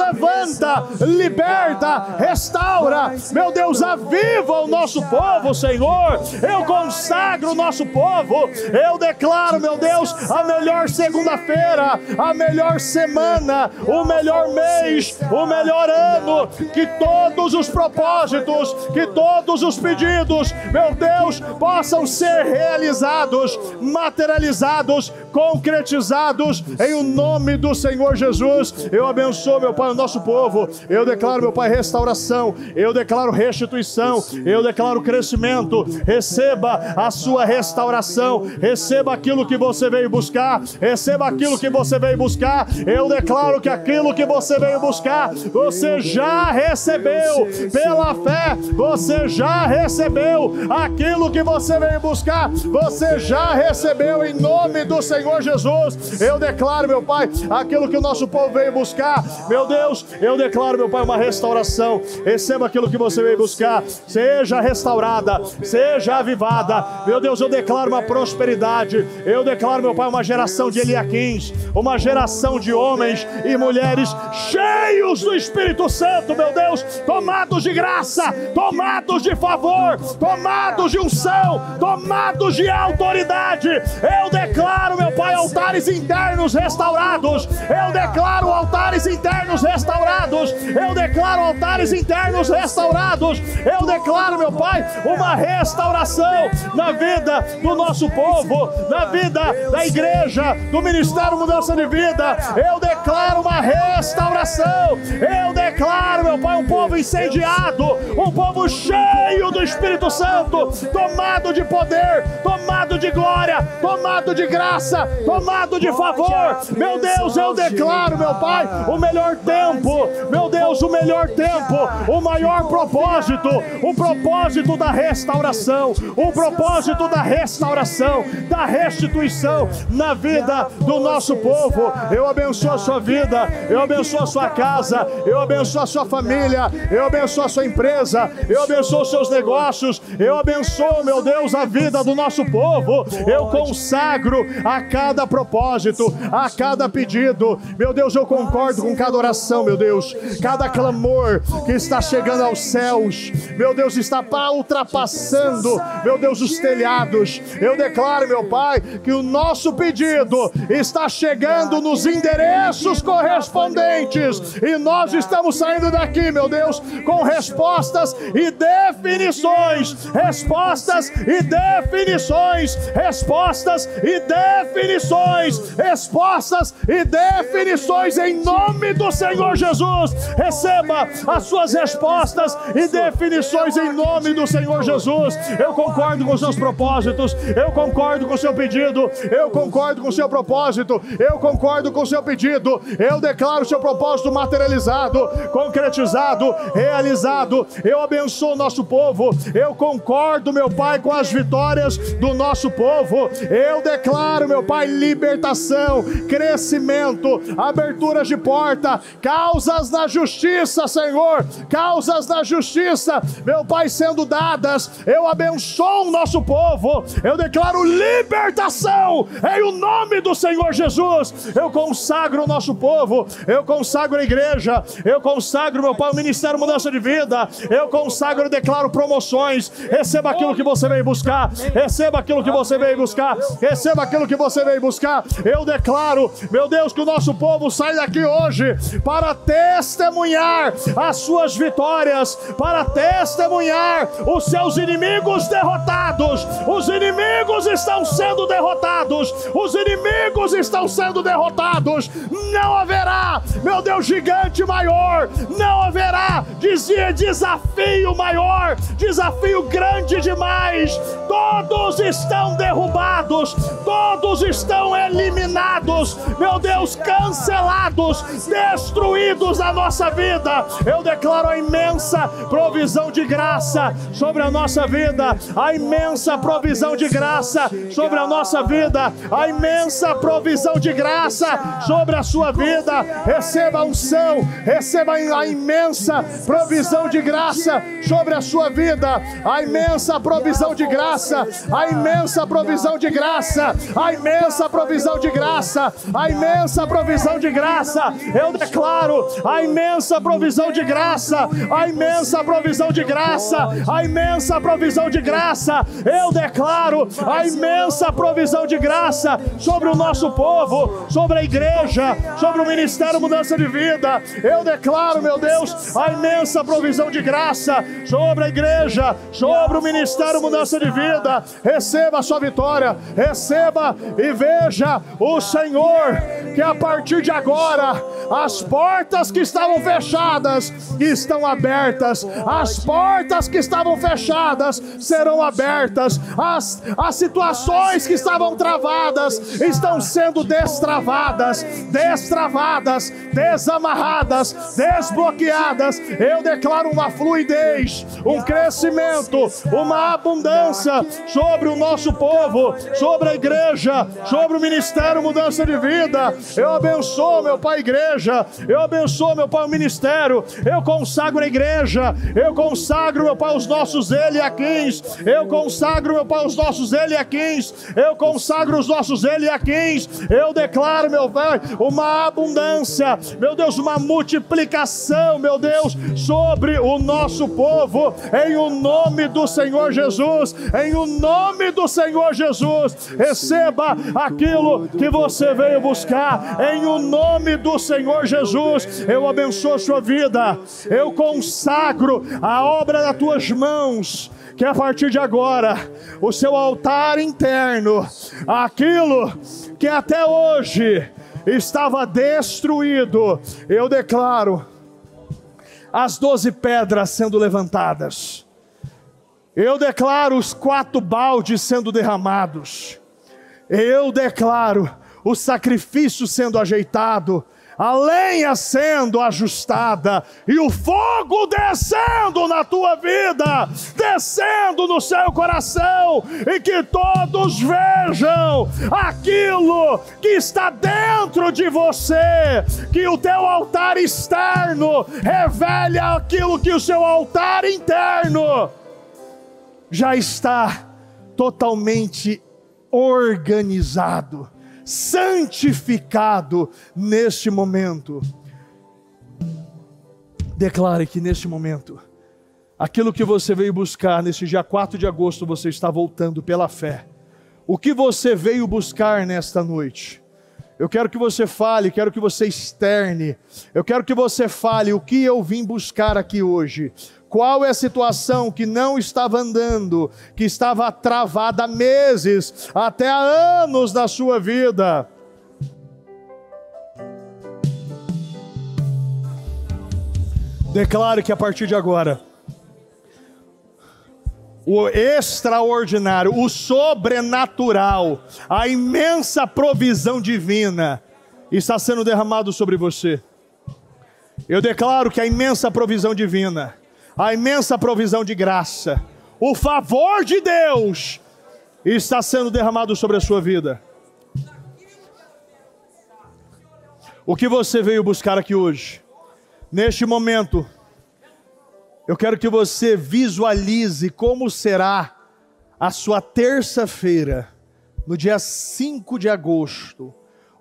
levanta, liberta, restaura, meu Deus, aviva o nosso povo, Senhor. Eu consagro o nosso povo. Eu declaro, meu Deus, a melhor segunda-feira, a melhor semana, o melhor mês, o melhor ano. Que todos os propósitos, que todos os pedidos, meu Deus, possam ser realizados, materializados, concretizados, em o nome do Senhor Jesus. Eu abençoo, meu Pai, o nosso povo. Eu declaro, meu Pai, restauração. Eu declaro restituição. Eu declaro crescimento. Receba a sua restauração. Receba aquilo que você veio buscar. Receba aquilo que você veio buscar. Eu declaro que aquilo que você veio buscar, você já recebeu. Pela fé, você já recebeu. Aquilo que você veio buscar, você já recebeu, em nome do Senhor Jesus. Eu declaro, meu Pai, aquilo que o nosso povo veio buscar. Meu Deus, eu declaro, meu Pai, uma restauração. Receba aquilo que você veio buscar. Seja restaurada, seja avivada. Meu Deus, eu declaro uma prosperidade. Eu declaro, meu Pai, uma geração de Eliaquins, uma geração de homens e mulheres cheios do Espírito Santo, meu Deus, tomados de graça, tomados de favor, tomados de unção, tomados de autoridade. Eu declaro, meu Pai, altares internos restaurados. Eu declaro altares internos restaurados. Eu declaro altares internos restaurados. Eu declaro, meu Pai, uma restauração na vida do nosso povo, na vida da igreja, do Ministério Mudança de Vida. Eu declaro uma restauração. Eu declaro, meu Pai, um povo incendiado, um povo cheio do Espírito Santo, tomado de poder, tomado de glória, tomado de graça, seja tomado de favor. Meu Deus, eu declaro, meu Pai, o melhor tempo, meu Deus, o melhor tempo, o maior propósito, o propósito da restauração, o propósito da restauração, da restituição na vida do nosso povo. Eu abençoo a sua vida, eu abençoo a sua casa, eu abençoo a sua família, eu abençoo a sua empresa, eu abençoo os seus negócios, eu abençoo, meu Deus, a vida do nosso povo. Eu consagro a cada propósito, a cada pedido. Meu Deus, eu concordo com cada oração, meu Deus, cada clamor que está chegando aos céus, meu Deus, está ultrapassando, meu Deus, os telhados. Eu declaro, meu Pai, que o nosso pedido está chegando nos endereços correspondentes e nós estamos saindo daqui, meu Deus, com respostas e definições, respostas e definições, respostas e definições, respostas e definições em nome do Senhor Jesus. Receba as suas respostas e definições em nome do Senhor Jesus. Eu concordo com os seus propósitos, eu concordo com o seu pedido, eu concordo com o seu propósito, eu concordo com o seu pedido. Eu declaro o seu propósito materializado, concretizado, realizado. Eu abençoo o nosso povo, eu concordo, meu Pai, com as vitórias do nosso povo. Eu declaro, meu Pai, libertação, crescimento, aberturas de porta, causas na justiça, Senhor, causas na justiça, meu Pai, sendo dadas. Eu abençoo o nosso povo, eu declaro libertação em o nome do Senhor Jesus. Eu consagro o nosso povo, eu consagro a igreja, eu consagro, meu Pai, o Ministério Mudança de Vida, eu consagro e declaro promoções. Receba aquilo que você veio buscar, receba aquilo que você veio buscar, receba aquilo que você veio buscar. Eu declaro, meu Deus, que o nosso povo sai daqui hoje para testemunhar as suas vitórias, para testemunhar os seus inimigos derrotados. Os inimigos estão sendo derrotados, os inimigos estão sendo derrotados. Não haverá, meu Deus, gigante maior, não haverá desafio maior, desafio grande demais. Todos estão derrubados, todos estão eliminados, meu Deus, cancelados, destruídos na nossa vida. Eu declaro a imensa provisão de graça sobre a nossa vida, a imensa provisão de graça sobre a nossa vida, a imensa provisão de graça sobre a sua vida. Receba a unção, receba a imensa provisão de graça sobre a sua vida, a imensa provisão de graça, a imensa provisão de graça, a imensa provisão de graça, a imensa provisão de graça. Eu declaro a imensa provisão de graça, a imensa provisão de graça, a imensa provisão de graça. Eu declaro a imensa provisão de graça sobre o nosso povo, sobre a igreja, sobre o Ministério Mudança de Vida. Eu declaro, meu Deus, a imensa provisão de graça sobre a igreja, sobre o Ministério Mudança de Vida. Receba a sua vitória, receba e veja o Senhor, que a partir de agora as portas que estavam fechadas estão abertas, as portas que estavam fechadas serão abertas, as situações que estavam travadas estão sendo destravadas, desamarradas, desbloqueadas. Eu declaro uma fluidez, um crescimento, uma abundância sobre o nosso povo, sobre a igreja, sobre o Ministério Mudança de Vida. Eu abençoo, meu Pai, a igreja, eu abençoo, meu Pai, o ministério, eu consagro a igreja, eu consagro, meu Pai, os nossos Eliaquins, eu consagro, meu Pai, os nossos Eliaquins, eu consagro os nossos Eliaquins. Eu declaro, meu Pai, uma abundância, meu Deus, uma multiplicação, meu Deus, sobre o nosso povo, em o nome do Senhor Jesus, em o nome do Senhor Jesus. Receba aquilo que você veio buscar, em o nome do Senhor Jesus. Eu abençoo a sua vida, eu consagro a obra das tuas mãos, que a partir de agora o seu altar interno, aquilo que até hoje estava destruído, eu declaro as 12 pedras sendo levantadas, eu declaro os 4 baldes sendo derramados, Eu declaro o sacrifício sendo ajeitado, a lenha sendo ajustada e o fogo descendo na tua vida, descendo no seu coração, e que todos vejam aquilo que está dentro de você, que o teu altar externo revele aquilo que o seu altar interno já está totalmente organizado, santificado neste momento. Declare que neste momento, aquilo que você veio buscar neste dia 4 de agosto, você está voltando pela fé. O que você veio buscar nesta noite? Eu quero que você fale, quero que você externe. Eu quero que você fale o que eu vim buscar aqui hoje. Qual é a situação que não estava andando, que estava travada há meses, até há anos na sua vida? Declare que a partir de agora, o extraordinário, o sobrenatural, a imensa provisão divina está sendo derramado sobre você. Eu declaro que a imensa provisão divina, a imensa provisão de graça, o favor de Deus está sendo derramado sobre a sua vida. O que você veio buscar aqui hoje? Neste momento, eu quero que você visualize como será a sua terça-feira, no dia 5 de agosto.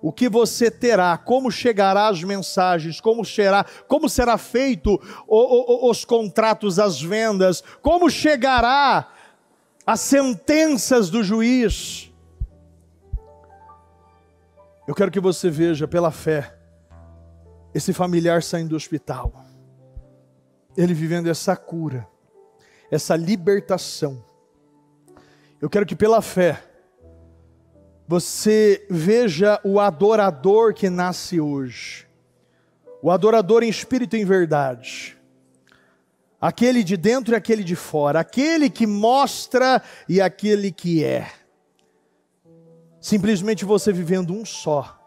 O que você terá, como chegará as mensagens, como será feito os contratos, as vendas, como chegará as sentenças do juiz. Eu quero que você veja pela fé esse familiar saindo do hospital, ele vivendo essa cura, essa libertação. Eu quero que pela fé você veja o adorador que nasce hoje, o adorador em espírito e em verdade, aquele de dentro e aquele de fora, aquele que mostra e aquele que é. Simplesmente você vivendo um só.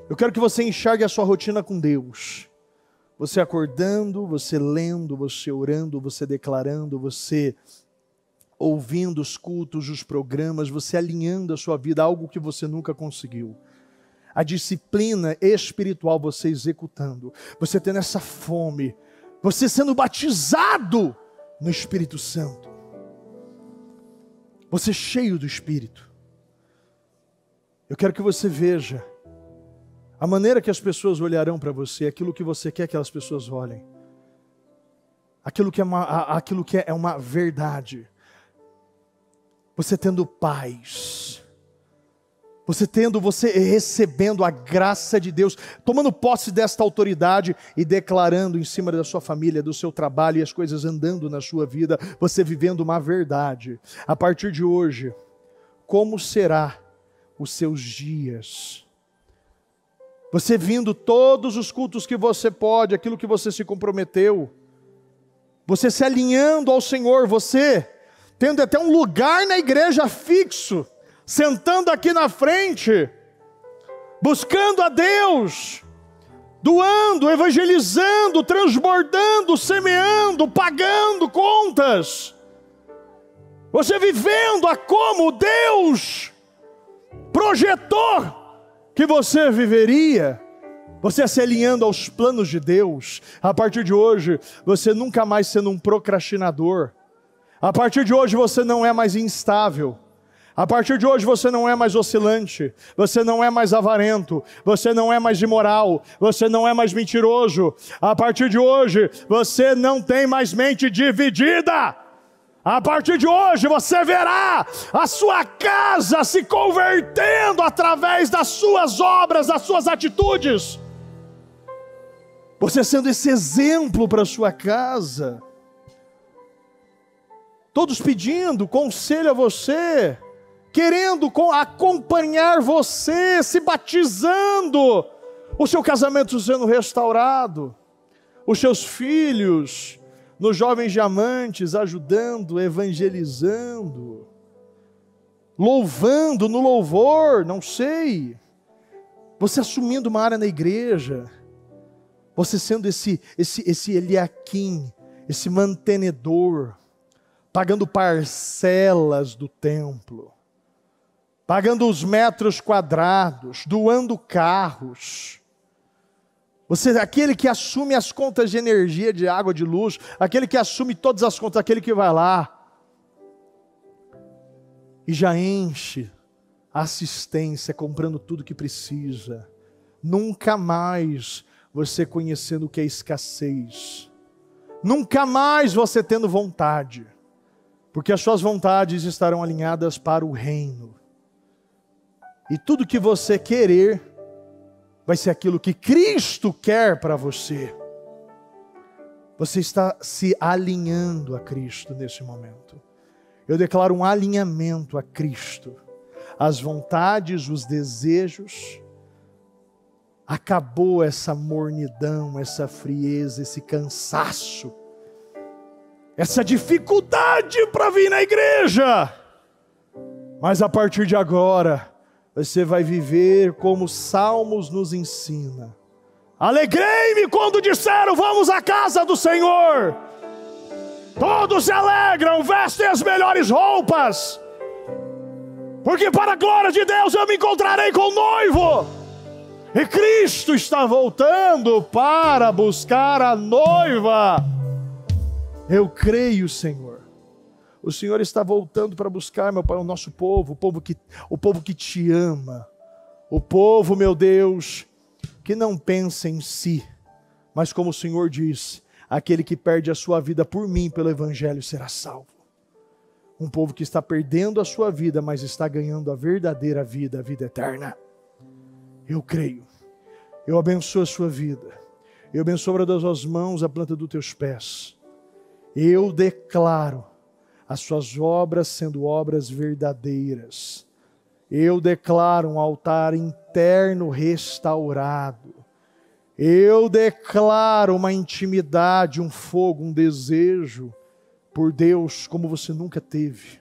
Eu quero que você enxergue a sua rotina com Deus. Você acordando, você lendo, você orando, você declarando, você ouvindo os cultos, os programas, você alinhando a sua vida a algo que você nunca conseguiu. A disciplina espiritual você executando, você tendo essa fome, você sendo batizado no Espírito Santo. Você cheio do Espírito. Eu quero que você veja a maneira que as pessoas olharão para você, aquilo que você quer que as pessoas olhem. Aquilo que é uma verdade. Você tendo paz. Você recebendo a graça de Deus, tomando posse desta autoridade e declarando em cima da sua família, do seu trabalho e as coisas andando na sua vida, você vivendo uma verdade. A partir de hoje, como será os seus dias? Você vindo todos os cultos que você pode, aquilo que você se comprometeu, você se alinhando ao Senhor, você tendo até um lugar na igreja fixo, sentando aqui na frente, buscando a Deus, doando, evangelizando, transbordando, semeando, pagando contas. Você vivendo a como Deus projetou que você viveria, você se alinhando aos planos de Deus. A partir de hoje, você nunca mais sendo um procrastinador. A partir de hoje, você não é mais instável. A partir de hoje você não é mais oscilante, você não é mais avarento, você não é mais imoral, você não é mais mentiroso. A partir de hoje você não tem mais mente dividida. A partir de hoje você verá a sua casa se convertendo através das suas obras, das suas atitudes. Você sendo esse exemplo para a sua casa. Todos pedindo conselho a você, querendo acompanhar você, se batizando, o seu casamento sendo restaurado, os seus filhos nos Jovens Diamantes ajudando, evangelizando. louvando no louvor, não sei. Você assumindo uma área na igreja, você sendo esse Eliaquim, esse mantenedor, pagando parcelas do templo, pagando os metros quadrados, doando carros. Você é aquele que assume as contas de energia, de água, de luz, aquele que assume todas as contas, aquele que vai lá e já enche a assistência, comprando tudo que precisa. Nunca mais você conhecendo o que é escassez. Nunca mais você tendo vontade, porque as suas vontades estarão alinhadas para o reino. E tudo que você querer vai ser aquilo que Cristo quer para você. Você está se alinhando a Cristo nesse momento. Eu declaro um alinhamento a Cristo. As vontades, os desejos. Acabou essa mornidão, essa frieza, esse cansaço. Essa dificuldade para vir na igreja. Mas a partir de agora, você vai viver como Salmos nos ensina. Alegrei-me quando disseram, vamos à casa do Senhor. Todos se alegram, vestem as melhores roupas. Porque para a glória de Deus eu me encontrarei com o noivo. E Cristo está voltando para buscar a noiva. Eu creio, Senhor. O Senhor está voltando para buscar, meu Pai, o nosso povo, o povo que te ama. O povo, meu Deus, que não pensa em si, mas como o Senhor diz, aquele que perde a sua vida por mim, pelo Evangelho, será salvo. Um povo que está perdendo a sua vida, mas está ganhando a verdadeira vida, a vida eterna. Eu creio. Eu abençoo a sua vida. Eu abençoo das suas mãos a planta dos teus pés. Eu declaro as suas obras sendo obras verdadeiras. Eu declaro um altar interno restaurado. Eu declaro uma intimidade, um fogo, um desejo por Deus como você nunca teve.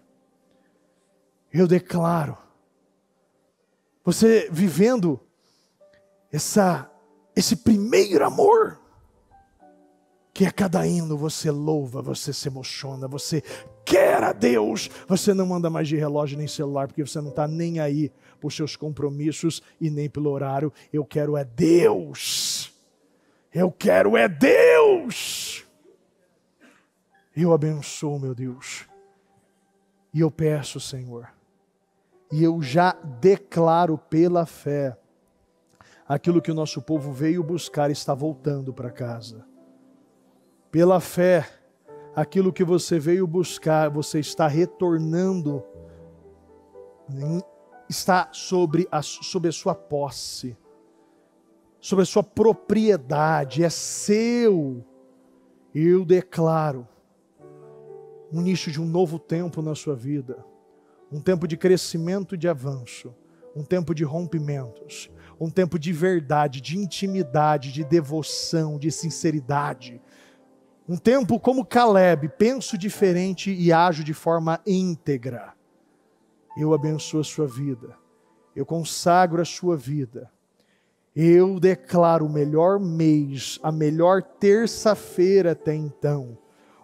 Eu declaro você vivendo esse primeiro amor, que a cada hino você louva, você se emociona, você quer a Deus, você não anda mais de relógio nem celular, porque você não está nem aí por seus compromissos e nem pelo horário. Eu quero é Deus, eu quero é Deus. Eu abençoo, meu Deus, e eu peço, Senhor, e eu já declaro pela fé, aquilo que o nosso povo veio buscar está voltando para casa. Pela fé, aquilo que você veio buscar, você está retornando, está sobre a sua posse, sobre a sua propriedade, é seu. Eu declaro um início de um novo tempo na sua vida, um tempo de crescimento e de avanço, um tempo de rompimentos, um tempo de verdade, de intimidade, de devoção, de sinceridade. Um tempo como Caleb, penso diferente e ajo de forma íntegra. Eu abençoo a sua vida, eu consagro a sua vida. Eu declaro o melhor mês, a melhor terça-feira até então.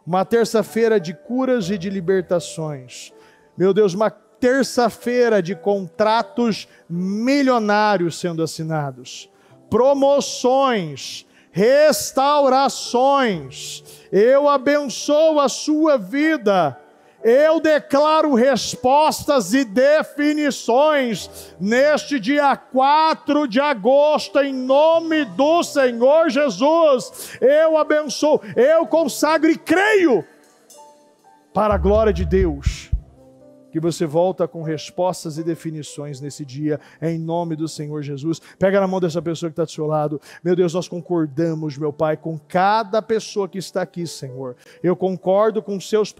Uma terça-feira de curas e de libertações. Meu Deus, uma terça-feira de contratos milionários sendo assinados. Promoções, restaurações. Eu abençoo a sua vida. Eu declaro respostas e definições neste dia 4 de agosto, em nome do Senhor Jesus. Eu abençoo, eu consagro e creio, para a glória de Deus, que você volta com respostas e definições nesse dia, em nome do Senhor Jesus. Pega na mão dessa pessoa que está do seu lado. Meu Deus, nós concordamos, meu Pai, com cada pessoa que está aqui, Senhor. Eu concordo com os seus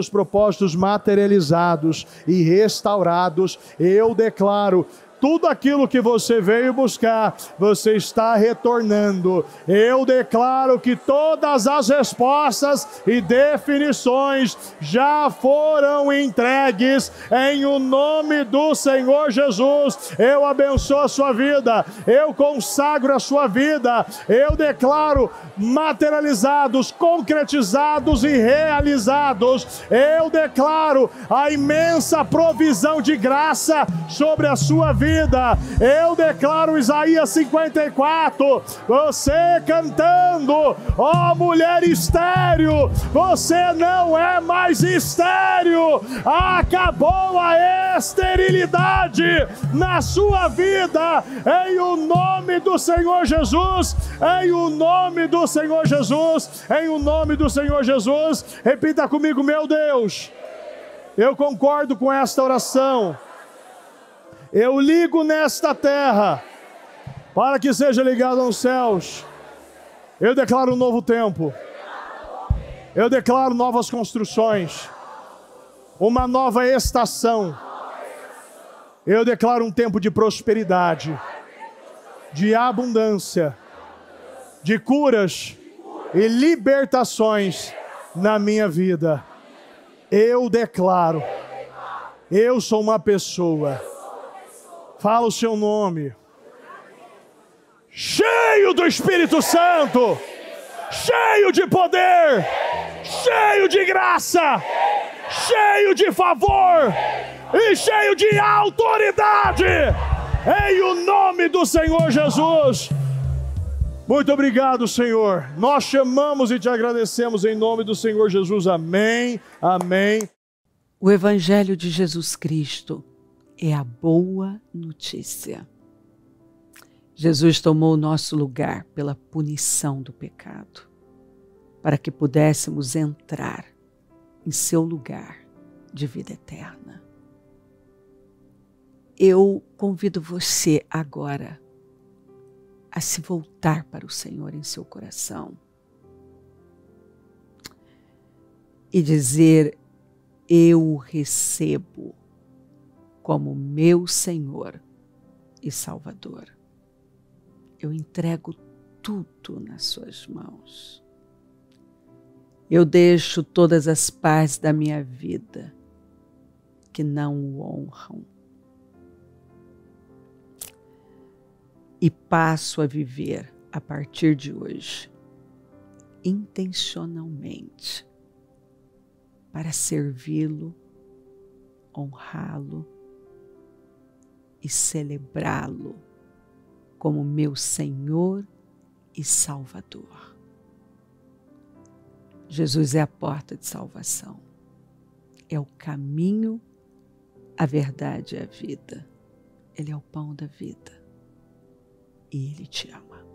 propósitos materializados e restaurados. Eu declaro tudo aquilo que você veio buscar, você está retornando. Eu declaro que todas as respostas e definições já foram entregues em o nome do Senhor Jesus. Eu abençoo a sua vida, eu consagro a sua vida, eu declaro materializados, concretizados e realizados. Eu declaro a imensa provisão de graça sobre a sua vida. Eu declaro Isaías 54, você cantando, ó mulher estéril, você não é mais estéril, acabou a esterilidade na sua vida, em o nome do Senhor Jesus, em o nome do Senhor Jesus, em o nome do Senhor Jesus. Repita comigo: meu Deus, eu concordo com esta oração, eu ligo nesta terra para que seja ligado aos céus. Eu declaro um novo tempo, eu declaro novas construções, uma nova estação. Eu declaro um tempo de prosperidade, de abundância, de curas e libertações na minha vida. Eu declaro, eu sou uma pessoa, fala o seu nome, cheio do Espírito Santo, cheio de poder, cheio de graça, cheio de favor e cheio de autoridade, em o nome do Senhor Jesus. Muito obrigado, Senhor. Nós chamamos e te agradecemos em nome do Senhor Jesus. Amém, amém. O Evangelho de Jesus Cristo é a boa notícia. Jesus tomou o nosso lugar pela punição do pecado, para que pudéssemos entrar em seu lugar de vida eterna. Eu convido você agora a se voltar para o Senhor em seu coração e dizer: eu o recebo como meu Senhor e Salvador. Eu entrego tudo nas suas mãos. Eu deixo todas as partes da minha vida que não o honram e passo a viver a partir de hoje intencionalmente para servi-lo, honrá-lo e celebrá-lo como meu Senhor e Salvador. Jesus é a porta de salvação, é o caminho, a verdade e a vida. Ele é o pão da vida e Ele te ama.